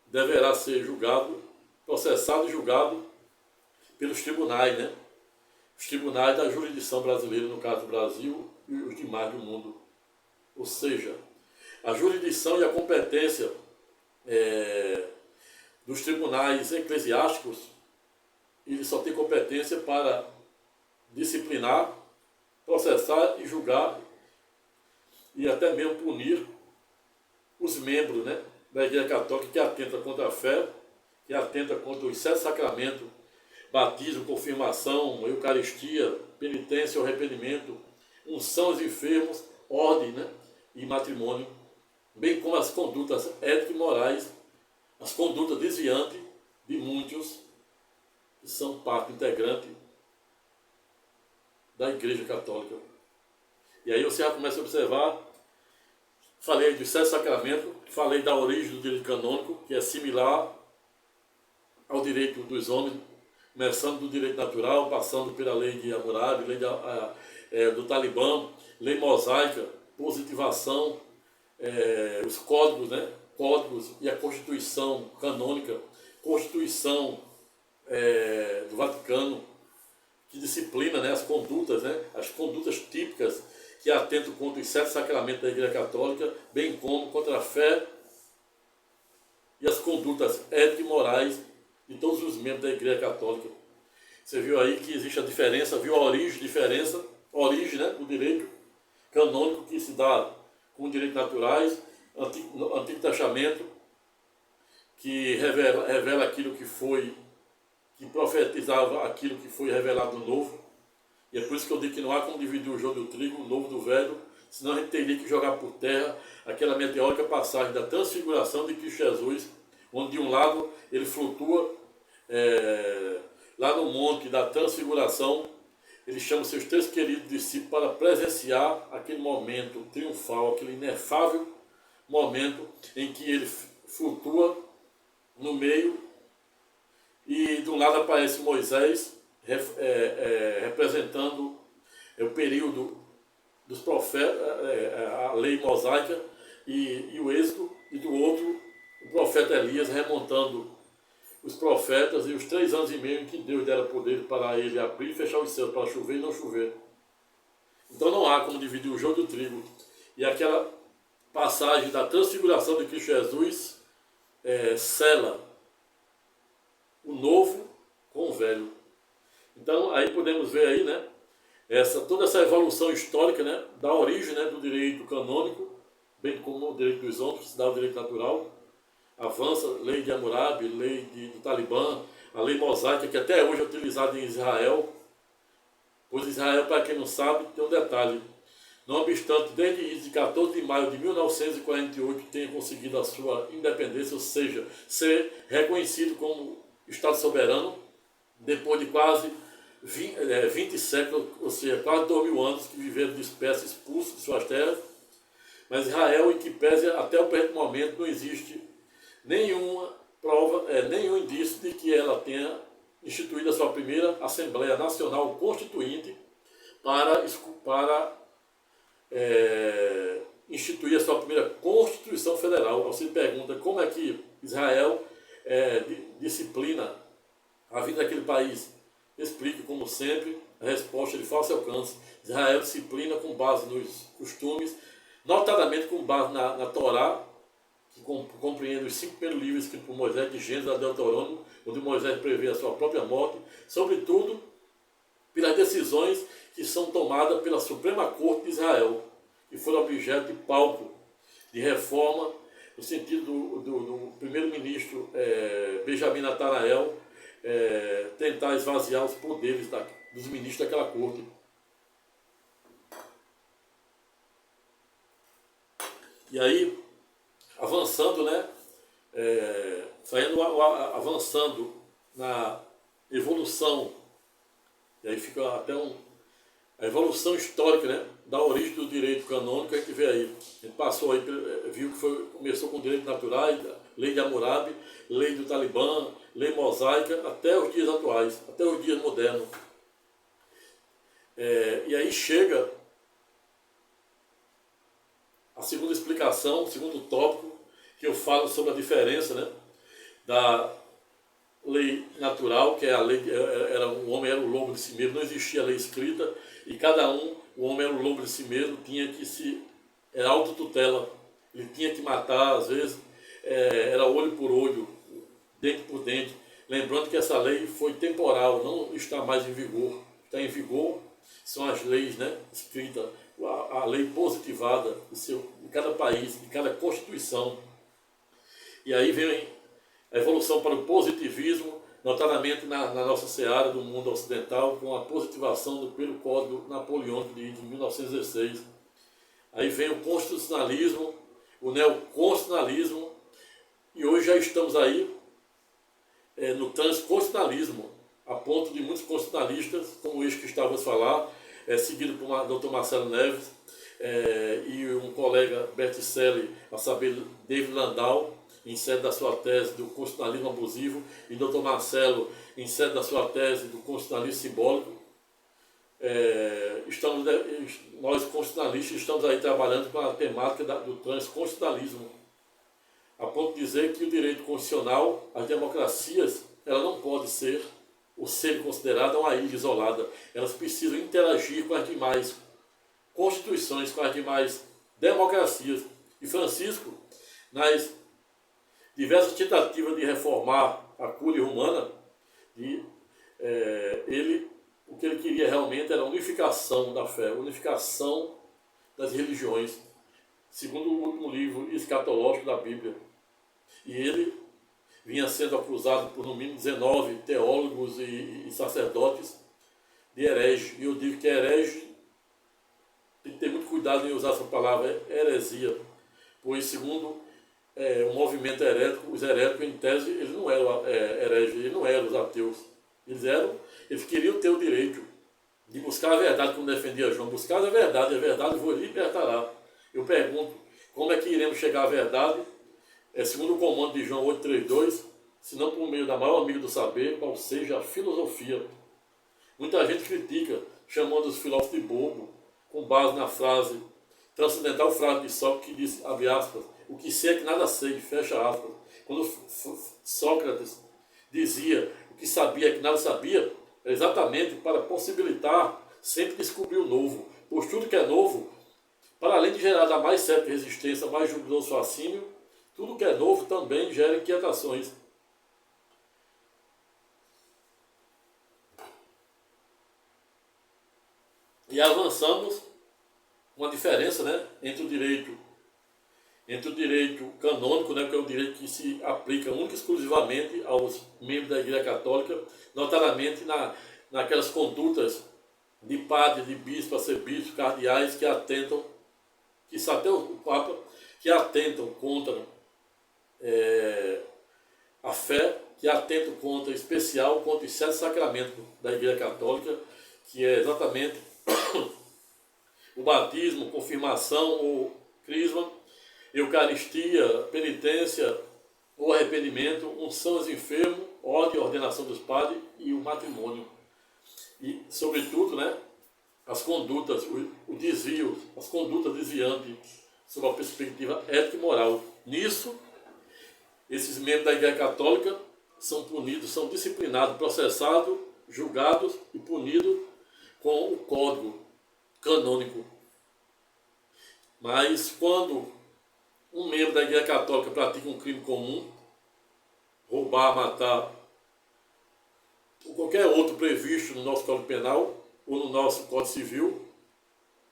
deverá ser julgado, processado e julgado pelos tribunais, né? Os tribunais da jurisdição brasileira, no caso do Brasil, e os demais do mundo. Ou seja, a jurisdição e a competência dos tribunais eclesiásticos, eles só têm competência para disciplinar, processar e julgar e até mesmo punir os membros, né, da Igreja Católica que atenta contra a fé, que atenta contra os 7 sacramentos, batismo, confirmação, eucaristia, penitência ou arrependimento, unção aos enfermos, ordem, né, e matrimônio, bem como as condutas éticas e morais, as condutas desviantes de muitos que são parte integrante da Igreja Católica. E aí você já começa a observar, falei dos 7 sacramentos, falei da origem do direito canônico, que é similar ao direito dos homens, começando do direito natural, passando pela lei de Hammurabi, lei do Talibã, lei mosaica, positivação, os códigos, né? Códigos e a Constituição canônica, Constituição do Vaticano, que disciplina, né, as condutas, né, as condutas típicas que atentam contra os 7 sacramentos da Igreja Católica, bem como contra a fé e as condutas éticas e morais de todos os membros da Igreja Católica. Você viu aí que existe a diferença, viu a origem, né, do direito canônico que se dá com direitos naturais, Antigo Testamento, que revela aquilo que foi, que profetizava aquilo que foi revelado no Novo. E é por isso que eu digo que não há como dividir o joio do trigo, o novo do velho, senão a gente teria que jogar por terra aquela meteórica passagem da transfiguração de Cristo Jesus, onde de um lado ele flutua lá no monte da transfiguração, ele chama seus 3 queridos discípulos para presenciar aquele momento triunfal, aquele inefável momento em que ele flutua no meio e de um lado aparece Moisés, representando o período dos profetas, a lei mosaica e o êxodo, e do outro o profeta Elias remontando os profetas e os 3 anos e meio em que Deus dera poder para ele abrir e fechar os céus para chover e não chover. Então não há como dividir o joio do trigo. E aquela passagem da transfiguração de Cristo Jesus sela o novo com o velho. Então aí podemos ver aí, né, toda essa evolução histórica, né, da origem, né, do direito canônico, bem como o direito dos homens, que se dá o direito natural. Avança a lei de Hammurabi, lei do Talibã, a lei mosaica, que até hoje é utilizada em Israel. Pois Israel, para quem não sabe, tem um detalhe. Não obstante, desde 14 de maio de 1948, tenha conseguido a sua independência, ou seja, ser reconhecido como Estado soberano, depois de quase 20 séculos, ou seja, quase 2000 anos que viveram dispersos, expulsos de suas terras. Mas Israel, em que pese até o presente momento, não existe nenhuma prova, nenhum indício de que ela tenha instituído a sua primeira Assembleia Nacional Constituinte para instituir a sua primeira Constituição Federal. Você pergunta como é que Israel disciplina a vida daquele país. explica, como sempre, a resposta de fácil alcance. Israel disciplina com base nos costumes, notadamente com base na Torá, que compreende os 5 primeiros livros escritos por Moisés, de Gênesis a Deuteronômio, onde Moisés prevê a sua própria morte, sobretudo pelas decisões que são tomadas pela Suprema Corte de Israel, que foram objeto de palco de reforma, no sentido do primeiro-ministro Benjamin Netanyahu tentar esvaziar os poderes dos ministros daquela corte. E aí, avançando, né, avançando na evolução, e aí fica até a evolução histórica, né, da origem do direito canônico, a gente vê aí. A gente passou aí, viu que começou com direitos naturais, lei de Hammurabi, lei do Talibã, lei mosaica, até os dias atuais, até os dias modernos. E aí chega a segunda explicação, o segundo tópico, que eu falo sobre a diferença, né, da lei natural, que é a lei, o homem era o lobo de si mesmo, não existia lei escrita, e cada o homem era o lobo de si mesmo, era autotutela, ele tinha que matar, às vezes, era olho por olho, dente por dente, lembrando que essa lei foi temporal, não está mais em vigor. Está em vigor são as leis, né, escritas, a lei positivada de cada país, de cada constituição. E aí vem a evolução para o positivismo, notadamente na nossa seara do mundo ocidental, com a positivação pelo Código Napoleônico de 1916. Aí vem o constitucionalismo, o neoconstitucionalismo, e hoje já estamos aí no transconstitucionalismo, a ponto de muitos constitucionalistas, como este que estávamos a falar, seguido por o Dr. Marcelo Neves e um colega Berticelli, a saber, David Landau, em sede da sua tese do constitucionalismo abusivo, e Dr. Marcelo, em sede da sua tese do constitucionalismo simbólico. Nós, constitucionalistas, estamos aí trabalhando com a temática do transconstitucionalismo, a ponto de dizer que o direito constitucional, as democracias, ela não pode ser ou ser considerada uma ilha isolada. Elas precisam interagir com as demais constituições, com as demais democracias. E Francisco, nas diversas tentativas de reformar a cúria romana, o que ele queria realmente era a unificação da fé, a unificação das religiões, segundo o último livro escatológico da Bíblia. E ele vinha sendo acusado por no mínimo 19 teólogos e sacerdotes de herege. E eu digo que herege, tem que ter muito cuidado em usar essa palavra heresia, pois segundo o movimento herético, os heréticos, em tese, eles não eram hereges, eles não eram os ateus. Eles queriam ter o direito de buscar a verdade, como defendia João. Buscar a verdade vos libertará. Eu pergunto, como é que iremos chegar à verdade? Segundo o comando de João 8,32, senão por meio da maior amiga do saber, qual seja a filosofia. Muita gente critica, chamando os filósofos de bobo, com base na frase, transcendental frase de Sócrates, que diz, abre aspas, o que sei é que nada sei, fecha aspas. Quando Sócrates dizia o que sabia é que nada sabia, é exatamente para possibilitar sempre descobrir o novo, pois tudo que é novo, para além de gerar a mais certa resistência, mais jubiloso fascínio, tudo que é novo também gera inquietações. E avançamos uma diferença, né, entre o direito canônico, né, que é o direito que se aplica única e exclusivamente aos membros da Igreja Católica, notadamente naquelas condutas de padres, de bispos, arcebispos, cardeais que atentam, que até o Papa, que atentam contra a fé, que atentam contra, em especial, contra os 7 sacramentos da Igreja Católica, que é exatamente o batismo, confirmação, o crisma, Eucaristia, penitência, o arrependimento, unção aos enfermos, ordem e ordenação dos padres e o matrimônio. E, sobretudo, né, as condutas, o desvio, as condutas desviantes sob a perspectiva ética e moral. Nisso, esses membros da Igreja Católica são punidos, são disciplinados, processados, julgados e punidos com o código canônico. Mas quando um membro da Igreja Católica pratica um crime comum, roubar, matar, ou qualquer outro previsto no nosso Código Penal ou no nosso Código Civil,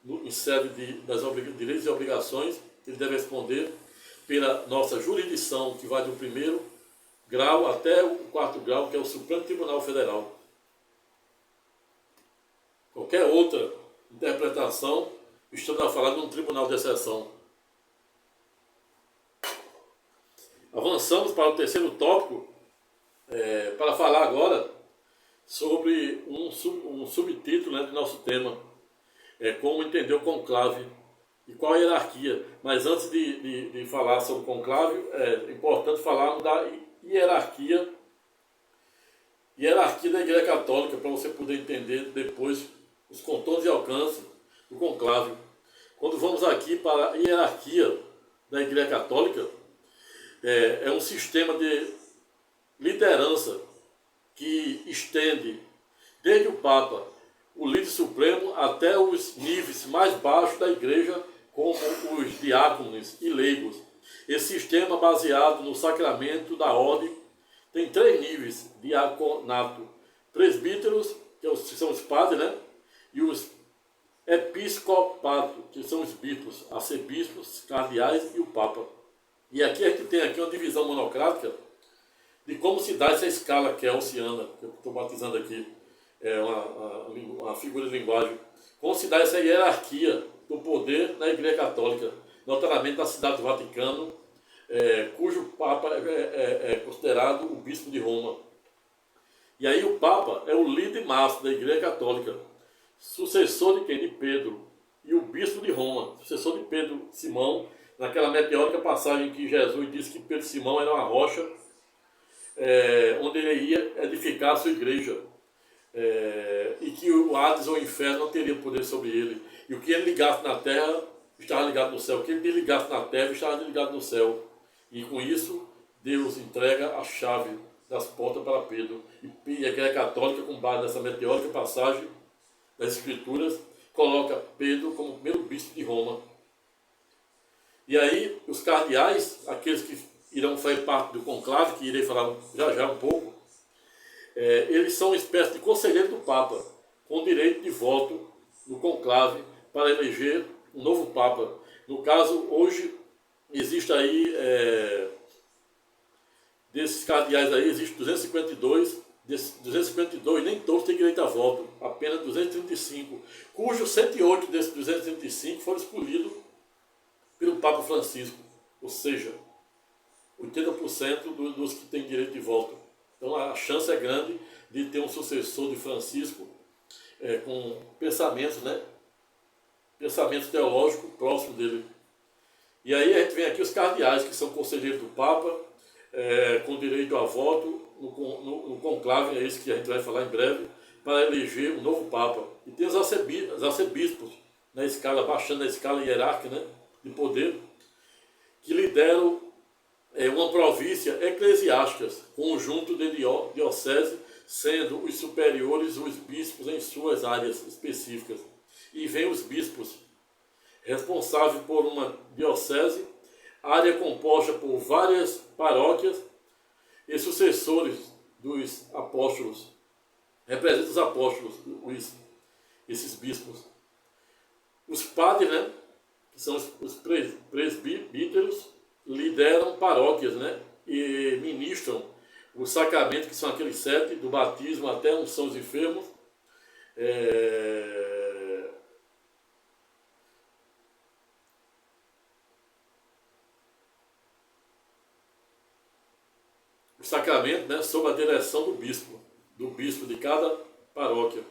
em sede das direitos e obrigações, ele deve responder pela nossa jurisdição, que vai do primeiro grau até o quarto grau, que é o Supremo Tribunal Federal. Qualquer outra interpretação, estamos a falar de um tribunal de exceção. Avançamos para o terceiro tópico, para falar agora sobre um subtítulo, né, do nosso tema, como entender o conclave e qual a hierarquia. Mas antes de falar sobre o conclave, é importante falarmos da hierarquia da Igreja Católica, para você poder entender depois os contornos e alcances do conclave. Quando vamos aqui para a hierarquia da Igreja Católica, é um sistema de liderança que estende desde o Papa, o líder supremo, até os níveis mais baixos da Igreja, como os diáconos e leigos. Esse sistema, baseado no sacramento da ordem, tem 3 níveis: diaconato, presbíteros, que são os padres, né? E os episcopato, que são os bispos, arcebispos, cardeais e o Papa. E aqui a gente tem aqui uma divisão monocrática de como se dá essa escala kelsiana, que eu estou batizando aqui, uma figura de linguagem. Como se dá essa hierarquia do poder na Igreja Católica, notadamente na cidade do Vaticano, cujo Papa é considerado o Bispo de Roma. E aí o Papa é o líder máximo da Igreja Católica, sucessor de quem? De Pedro, e o Bispo de Roma, sucessor de Pedro Simão, naquela meteórica passagem que Jesus disse que Pedro Simão era uma rocha, onde ele ia edificar a sua igreja, e que o Hades ou o inferno não teria poder sobre ele. E o que ele ligasse na terra estava ligado no céu, o que ele ligasse na terra estava ligado no céu. E com isso, Deus entrega a chave das portas para Pedro. E a Igreja Católica, com base nessa meteórica passagem das Escrituras, coloca Pedro como o primeiro bispo de Roma. E aí, os cardeais, aqueles que irão fazer parte do conclave, que irei falar já um pouco, eles são uma espécie de conselheiro do Papa, com direito de voto no conclave para eleger um novo Papa. No caso, hoje, existe aí, desses cardeais aí, existe 252, desses 252 nem todos têm direito a voto, apenas 235, cujos 108 desses 235 foram escolhidos pelo Papa Francisco, ou seja, 80% dos que têm direito de voto. Então a chance é grande de ter um sucessor de Francisco com pensamentos, né? Pensamento teológico próximo dele. E aí a gente vem aqui os cardeais, que são conselheiros do Papa, com direito a voto no conclave, é isso que a gente vai falar em breve, para eleger um novo Papa. E tem os arcebispos, na escala, baixando a escala hierárquica, né, de poder, que lideram uma província eclesiástica, conjunto de diocese, sendo os superiores os bispos em suas áreas específicas. E vem os bispos, responsáveis por uma diocese, área composta por várias paróquias e sucessores dos apóstolos, representam os apóstolos, esses bispos. Os padres, né, que são os presbíteros, lideram paróquias, né, e ministram os sacramentos, que são aqueles 7, do batismo até a unção dos enfermos, o sacramento, né, sob a direção do bispo de cada paróquia.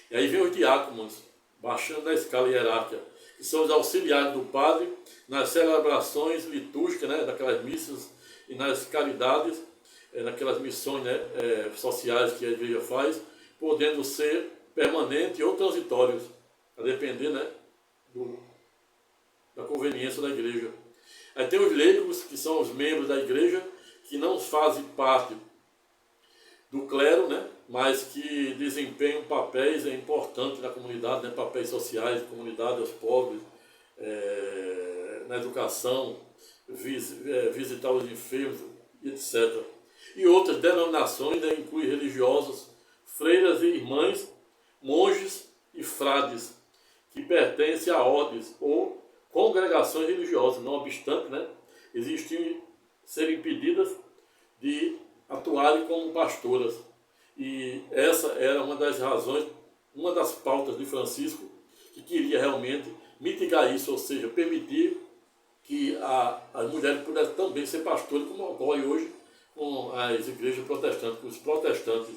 E aí vem os diáconos, baixando na escala hierárquica, que são os auxiliares do padre nas celebrações litúrgicas, né, daquelas missas e nas caridades, naquelas missões, né, sociais que a igreja faz, podendo ser permanentes ou transitórios, a depender, né, da conveniência da igreja. Aí tem os leigos, que são os membros da igreja, que não fazem parte do clero, né, mas que desempenham papéis importantes na comunidade, né? Papéis sociais, comunidade aos pobres, na educação, visitar os enfermos, etc. E outras denominações, né, incluem religiosos, freiras e irmãs, monges e frades, que pertencem a ordens ou congregações religiosas, não obstante, né, existem serem impedidas de atuarem como pastoras. E essa era uma das razões, uma das pautas de Francisco, que queria realmente mitigar isso, ou seja, permitir que as mulheres pudessem também ser pastores, como ocorre hoje com as igrejas protestantes, com os protestantes.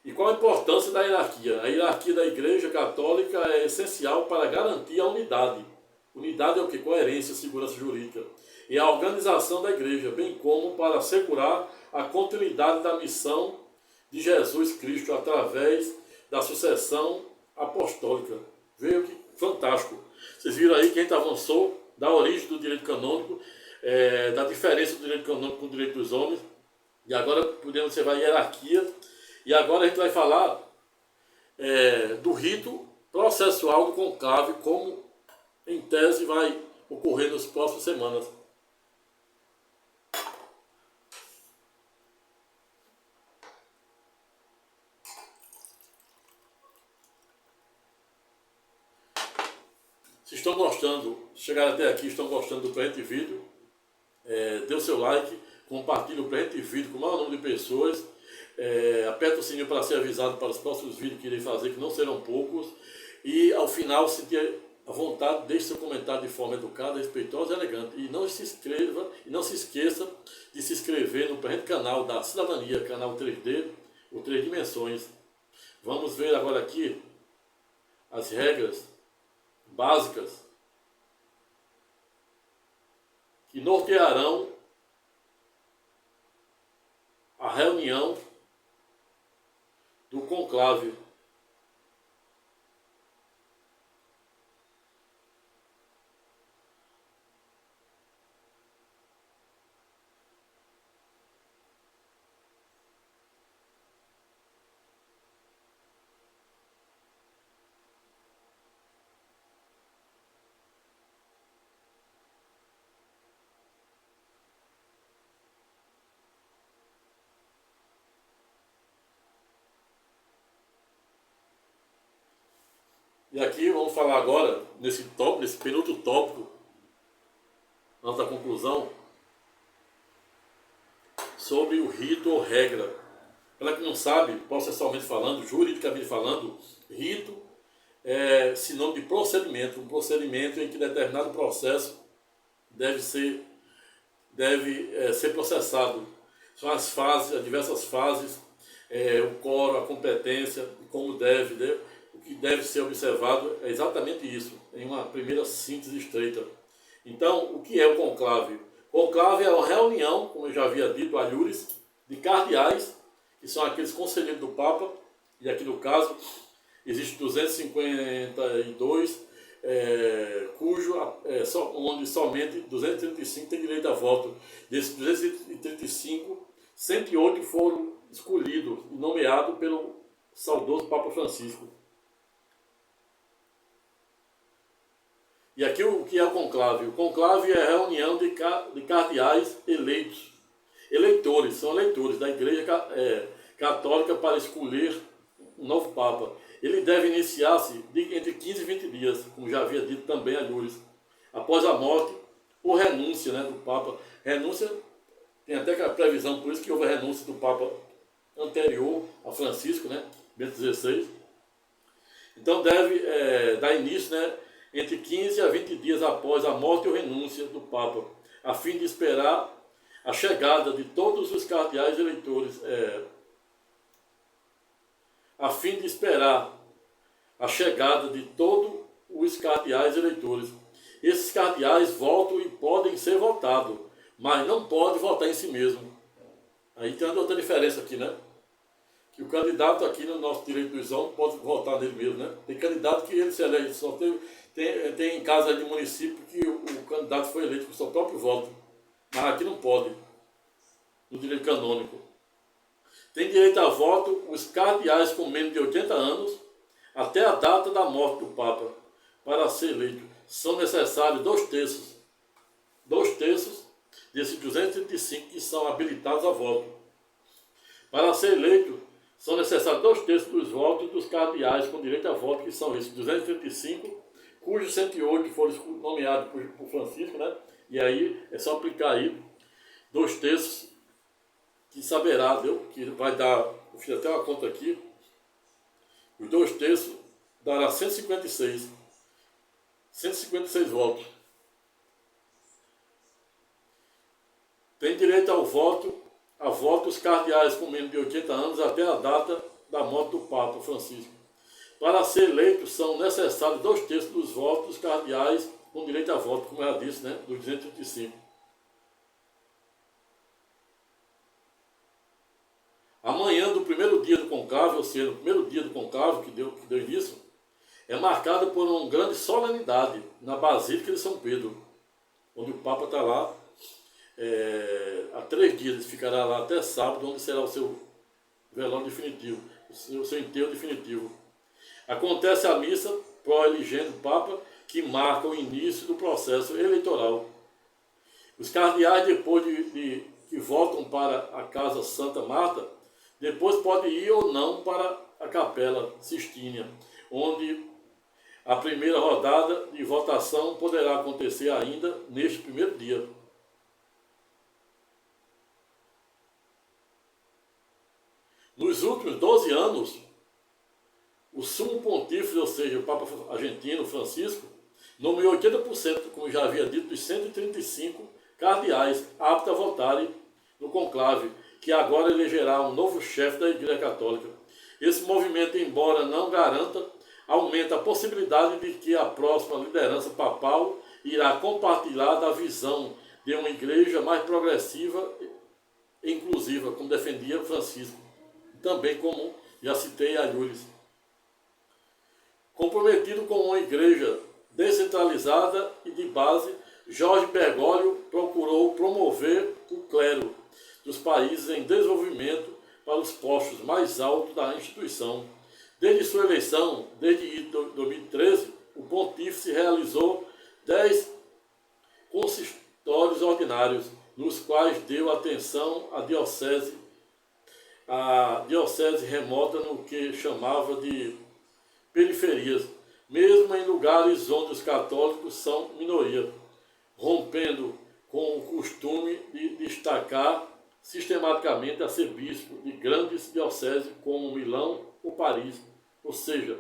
E qual a importância da hierarquia? A hierarquia da Igreja Católica é essencial para garantir a unidade. Unidade é o que? Coerência, segurança jurídica. E a organização da Igreja, bem como para assegurar a continuidade da missão de Jesus Cristo através da sucessão apostólica. Veja que fantástico. Vocês viram aí que a gente avançou da origem do direito canônico, da diferença do direito canônico com o direito dos homens, e agora podemos observar a hierarquia. E agora a gente vai falar do rito processual do conclave, como em tese vai ocorrer nas próximas semanas. Se estão gostando, chegaram até aqui, estão gostando do presente vídeo, dê o seu like, compartilhe o presente vídeo com o maior número de pessoas. Aperta o sininho para ser avisado para os próximos vídeos que irei fazer, que não serão poucos. E ao final, se tiver a vontade, deixe seu comentário de forma educada, respeitosa e elegante. E não se esqueça de se inscrever no presente canal da Cidadania, canal 3D, ou 3 dimensões. Vamos ver agora aqui as regras básicas que nortearão a reunião do conclave. E aqui vamos falar agora, nesse penúltimo tópico, antes da conclusão, sobre o rito ou regra. Para quem não sabe, processualmente falando, juridicamente falando, rito é sinônimo de procedimento, um procedimento em que determinado processo deve ser processado. São as fases, as diversas fases, o quórum, a competência, como o que deve ser observado é exatamente isso, em uma primeira síntese estreita. Então, o que é o conclave? O conclave é uma reunião, como eu já havia dito, alhures, de cardeais, que são aqueles conselheiros do Papa, e aqui no caso, existe 252, onde somente 235 têm direito a voto. Desses 235, 108 foram escolhidos e nomeados pelo saudoso Papa Francisco. E aqui o que é o conclave? O conclave é a reunião de cardeais eleitos. Eleitores, são eleitores da Igreja Católica para escolher um novo Papa. Ele deve iniciar-se entre 15 e 20 dias, como já havia dito também a Lourdes, após a morte ou renúncia, né, do Papa. Renúncia, tem até a previsão, por isso que houve a renúncia do Papa anterior a Francisco, né, Bento XVI. Então deve dar início, né, entre 15 a 20 dias após a morte ou renúncia do Papa, a fim de esperar a chegada de todos os cardeais eleitores, a fim de esperar a chegada de todos os cardeais eleitores. Esses cardeais votam e podem ser votados, mas não podem votar em si mesmo. Aí tem outra diferença aqui, né? Que o candidato aqui no nosso direito dos homens pode votar nele mesmo, né? Tem candidato que ele se elege, tem casa de município que o candidato foi eleito com seu próprio voto, mas aqui não pode, no direito canônico. Tem direito a voto os cardeais com menos de 80 anos até a data da morte do Papa. Para ser eleito, são necessários dois terços desses 235 que são habilitados a voto. Para ser eleito, são necessários 2/3 dos votos dos cardeais com direito a voto, que são esses 235, cujos 108 foram nomeados por Francisco, né? E aí é só aplicar aí 2/3, que saberá, viu? Que vai dar, eu fiz até uma conta aqui, os 2/3 dará 156 votos. Tem direito ao voto, a voto os cardeais com menos de 80 anos até a data da morte do Papa Francisco. Para ser eleito, são necessários 2/3 dos votos dos cardeais com direito a voto, como eu já disse, né? Dos 235. Amanhã do primeiro dia do conclave, ou seja, o primeiro dia do conclave que deu início, é marcado por uma grande solenidade na Basílica de São Pedro, onde o Papa está lá há 3 dias, ele ficará lá até sábado, onde será o seu velório definitivo, o seu enterro definitivo. Acontece a missa pró-eligendo o Papa, que marca o início do processo eleitoral. Os cardeais, depois que voltam para a Casa Santa Marta, depois podem ir ou não para a Capela Sistínia, onde a primeira rodada de votação poderá acontecer ainda neste primeiro dia. Nos últimos 12 anos, o sumo pontífice, ou seja, o Papa argentino Francisco, nomeou 80%, como já havia dito, dos 135 cardeais aptos a votarem no conclave, que agora elegerá um novo chefe da Igreja Católica. Esse movimento, embora não garanta, aumenta a possibilidade de que a próxima liderança papal irá compartilhar da visão de uma igreja mais progressiva e inclusiva, como defendia Francisco, também como já citei a Lures. Comprometido com uma igreja descentralizada e de base, Jorge Bergoglio procurou promover o clero dos países em desenvolvimento para os postos mais altos da instituição. Desde sua eleição, desde 2013, o pontífice realizou 10 consistórios ordinários, nos quais deu atenção à diocese remota no que chamava de periferias, mesmo em lugares onde os católicos são minoria, rompendo com o costume de destacar sistematicamente arcebispo de grandes dioceses como Milão ou Paris. Ou seja,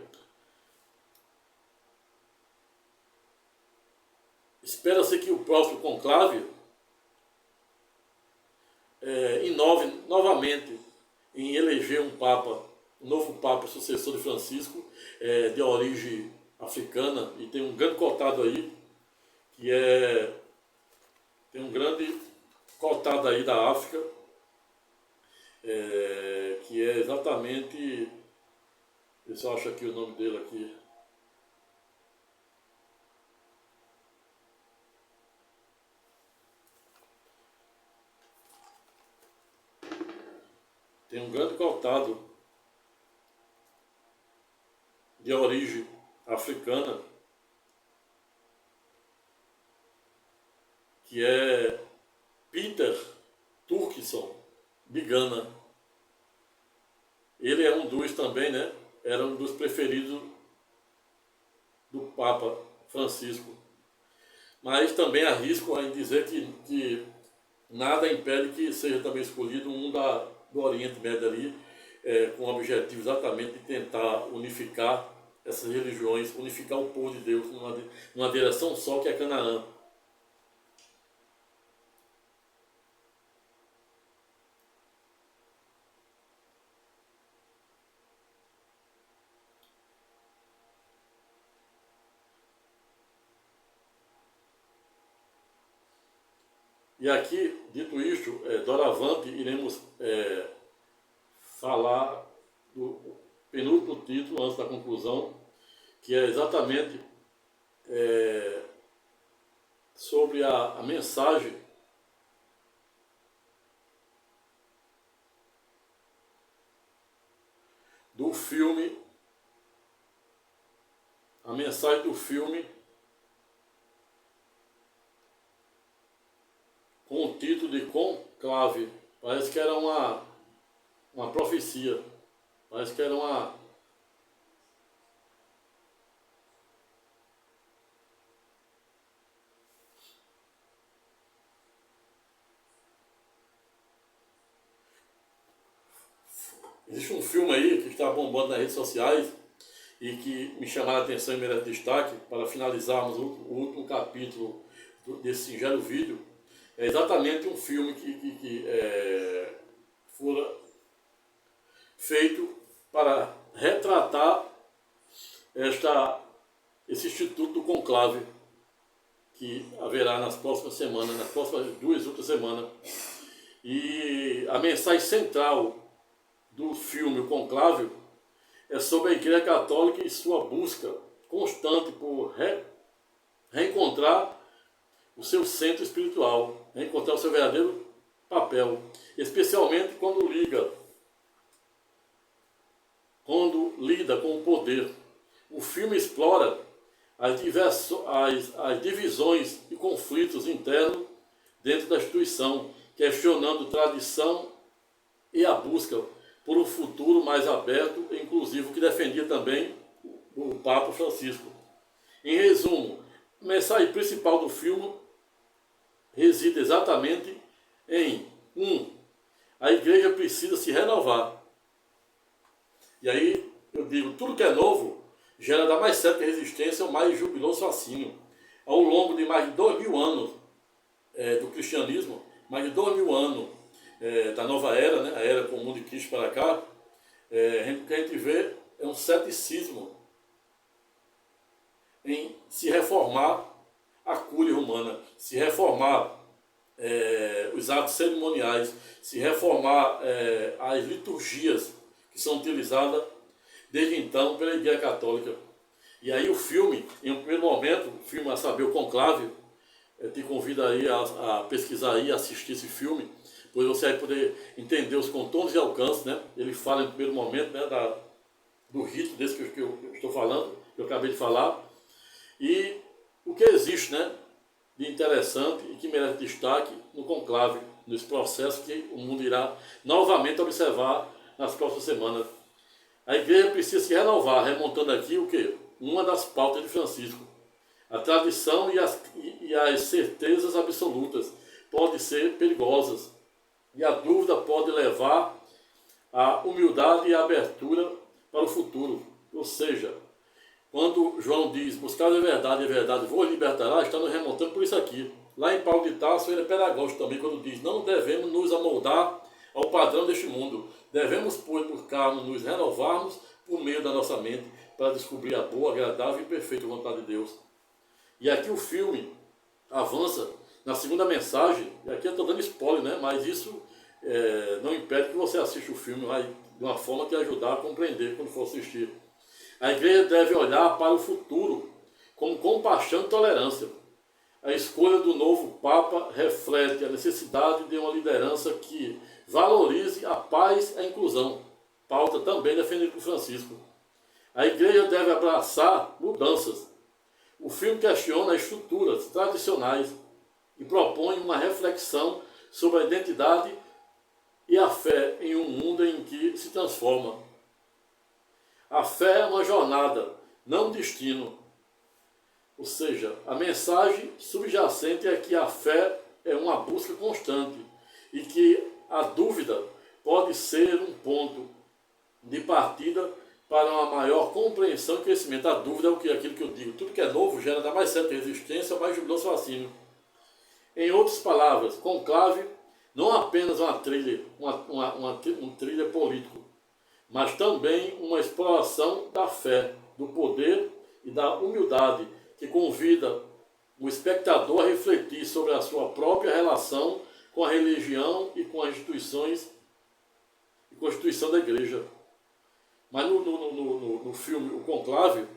espera-se que o próprio conclave inove novamente em eleger um novo Papa sucessor de Francisco, de origem africana, e tem um grande cotado aí, tem um grande cotado aí da África, que é exatamente, deixa eu achar aqui o nome dele aqui, tem um grande cotado de origem africana, que é Peter Turkson, de Gana. Ele é um dos também, né? Era um dos preferidos do Papa Francisco. Mas também arrisco em dizer que nada impede que seja também escolhido um do Oriente Médio ali, com o objetivo exatamente de tentar unificar essas religiões, unificar o povo de Deus numa direção só, que é Canaã. E aqui, dito isto, doravante, iremos falar do penúltimo título, antes da conclusão, que é exatamente sobre a mensagem do filme, a mensagem do filme com o título de Conclave. Parece que era uma profecia, parece que era uma... Existe um filme aí que está bombando nas redes sociais e que me chamaram a atenção e merece destaque para finalizarmos o último capítulo desse singelo vídeo. É exatamente um filme que fora feito para retratar esse Instituto do Conclave que haverá nas próximas semanas, nas próximas 2 outras semanas. E a mensagem central do filme O Conclave é sobre a Igreja Católica e sua busca constante por reencontrar o seu centro espiritual, reencontrar o seu verdadeiro papel, especialmente quando lida com o poder. O filme explora as divisões e conflitos internos dentro da instituição, questionando tradição e a busca por um futuro mais aberto e inclusivo, que defendia também o Papa Francisco. Em resumo, a mensagem principal do filme reside exatamente em 1. A igreja precisa se renovar. E aí eu digo, tudo que é novo gera da mais certa resistência ao mais jubiloso fascínio. Ao longo de mais de 2000 anos do cristianismo, mais de 2000 anos da nova era, né, a era comum de Cristo para cá, o que a gente vê é um ceticismo em se reformar a cúria romana, se reformar os atos cerimoniais, se reformar as liturgias que são utilizadas desde então pela Igreja Católica. E aí o filme, em um primeiro momento, o filme a saber, o Conclave, eu te convido aí a pesquisar aí, assistir esse filme, pois você vai poder entender os contornos e alcances, né? Ele fala em primeiro momento, né, do rito desse que eu estou falando, que eu acabei de falar, e o que existe, né, de interessante e que merece destaque no conclave, nesse processo que o mundo irá novamente observar nas próximas semanas. A igreja precisa se renovar, remontando aqui o quê? Uma das pautas de Francisco. A tradição e as certezas absolutas podem ser perigosas, e a dúvida pode levar à humildade e à abertura para o futuro. Ou seja, quando João diz, buscar a verdade vos libertará, está nos remontando por isso aqui. Lá em Paulo de Tarso, ele é pedagógico também, quando diz, não devemos nos amoldar ao padrão deste mundo. Devemos, pois, buscarmos nos renovarmos por meio da nossa mente, para descobrir a boa, agradável e perfeita vontade de Deus. E aqui o filme avança na segunda mensagem, e aqui eu estou dando spoiler, né? Mas isso não impede que você assista o filme de uma forma que ajudar a compreender quando for assistir. A igreja deve olhar para o futuro com compaixão e tolerância. A escolha do novo Papa reflete a necessidade de uma liderança que valorize a paz e a inclusão, pauta também defendida por Francisco. A igreja deve abraçar mudanças. O filme questiona as estruturas tradicionais e propõe uma reflexão sobre a identidade e a fé em um mundo em que se transforma. A fé é uma jornada, não um destino. Ou seja, a mensagem subjacente é que a fé é uma busca constante e que a dúvida pode ser um ponto de partida para uma maior compreensão e crescimento. A dúvida é o que? Aquilo que eu digo. Tudo que é novo gera da mais certa resistência, mais jubiloso fascínio. Em outras palavras, conclave não apenas uma trilha, um trilha político, mas também uma exploração da fé, do poder e da humildade, que convida o espectador a refletir sobre a sua própria relação com a religião e com as instituições e constituição da igreja. Mas no filme O Conclave,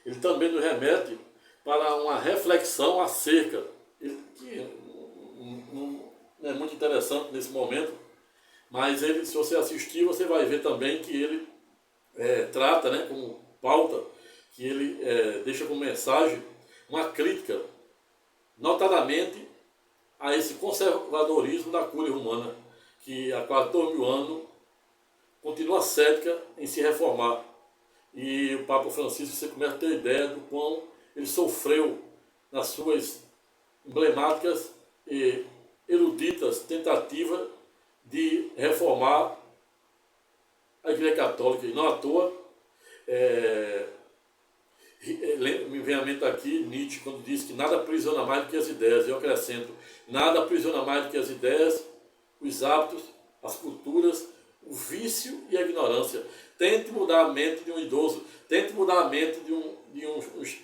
ele também nos remete para uma reflexão acerca, que não é muito interessante nesse momento, mas ele, se você assistir, você vai ver também que ele trata, né, como pauta, que ele deixa como mensagem uma crítica, notadamente, a esse conservadorismo da cúria romana, que há quase 2000 anos continua cética em se reformar. E o Papa Francisco, você começa a ter ideia do quão ele sofreu nas suas emblemáticas e eruditas tentativas de reformar a Igreja Católica. E não à toa, me vem à mente aqui Nietzsche, quando diz que nada aprisiona mais do que as ideias. Eu acrescento, nada aprisiona mais do que as ideias, os hábitos, as culturas, o vício e a ignorância. Tente mudar a mente de um idoso, tente mudar a mente de um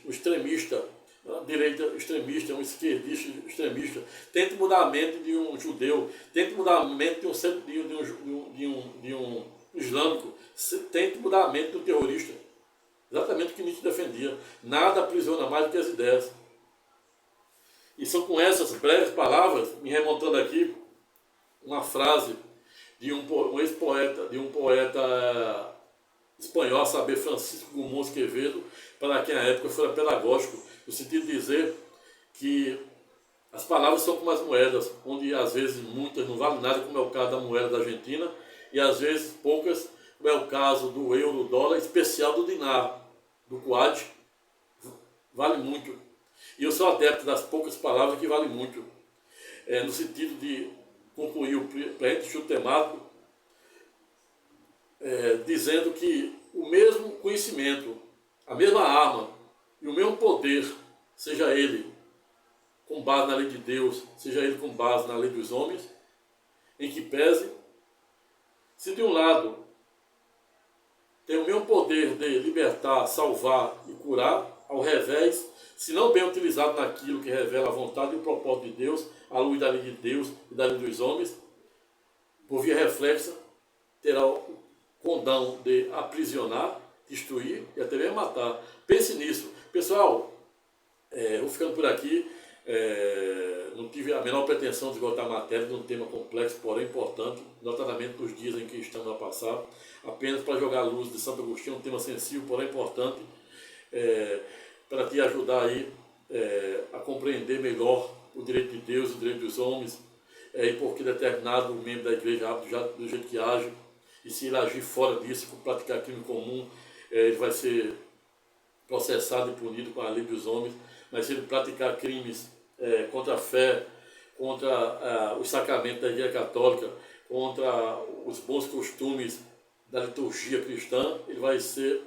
extremista, uma direita extremista, um esquerdista extremista. Tente mudar a mente de um judeu, tente mudar a mente de um islâmico, tente mudar a mente de um terrorista. Exatamente o que Nietzsche defendia. Nada aprisiona mais do que as ideias. E são com essas breves palavras, me remontando aqui, uma frase de um ex-poeta, de um poeta espanhol, a saber, Francisco Gumón Quevedo, para quem à época foi pedagógico, no sentido de dizer que as palavras são como as moedas, onde às vezes muitas não valem nada, como é o caso da moeda da Argentina, e às vezes poucas, como é o caso do euro, dólar, especial do dinar, do Kuwait, vale muito. E eu sou adepto das poucas palavras que valem muito, no sentido de concluir o presente estudo temático, dizendo que o mesmo conhecimento, a mesma arma e o mesmo poder, seja ele com base na lei de Deus, seja ele com base na lei dos homens, em que pese, se de um lado tem o mesmo poder de libertar, salvar e curar, ao revés, se não bem utilizado naquilo que revela a vontade e o propósito de Deus, à luz da lei de Deus e da lei dos homens, por via reflexa, terá o condão de aprisionar, destruir e até mesmo matar. Pense nisso. Pessoal, vou ficando por aqui. Não tive a menor pretensão de esgotar a matéria de um tema complexo, porém importante, notadamente nos dias em que estamos a passar, apenas para jogar a luz de Santo Agostinho, um tema sensível, porém importante, para te ajudar aí a compreender melhor o direito de Deus, o direito dos homens, e porque determinado membro da igreja age do jeito que age, e se ele agir fora disso, por praticar crime comum, ele vai ser processado e punido com a lei dos homens, mas se ele praticar crimes contra a fé, contra os sacramentos da Igreja Católica, contra os bons costumes da liturgia cristã, ele vai ser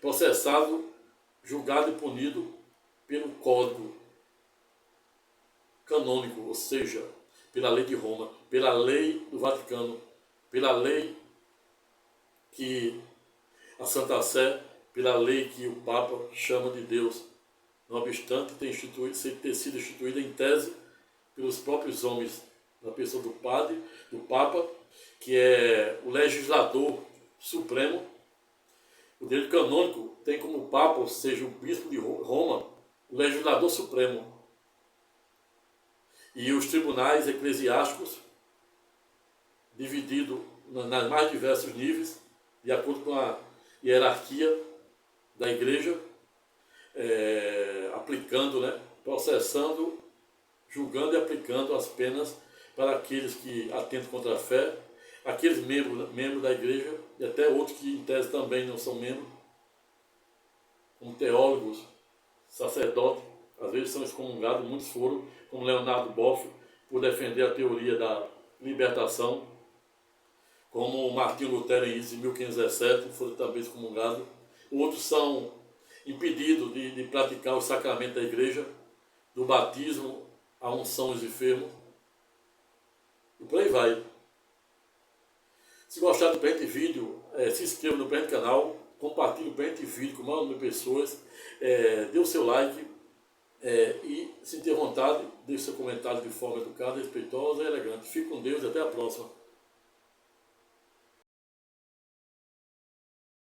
processado, julgado e punido pelo Código Canônico, ou seja, pela lei de Roma, pela lei do Vaticano, pela lei que a Santa Sé, pela lei que o Papa chama de Deus, não obstante ter sido instituída em tese pelos próprios homens, na pessoa do padre, do Papa, que é o legislador supremo. O direito canônico tem como Papa, ou seja, o bispo de Roma, o legislador supremo. E os tribunais eclesiásticos, divididos nas mais diversos níveis, de acordo com a hierarquia da igreja, aplicando, processando, julgando e aplicando as penas para aqueles que atentam contra a fé, aqueles membros da igreja e até outros que em tese também não são membros, como teólogos, sacerdotes, às vezes são excomungados, muitos foram, como Leonardo Boff, por defender a teoria da libertação, como Martinho Lutero em 1517, foram também excomungados. Outros são impedidos de praticar o sacramento da igreja, do batismo, a unção aos enfermos, e por aí vai. Se gostar do presente vídeo, se inscreva no presente canal, compartilhe o presente vídeo com o maior número de pessoas, dê o seu like, e se ter vontade, deixe seu comentário de forma educada, respeitosa e elegante. Fique com Deus e até a próxima.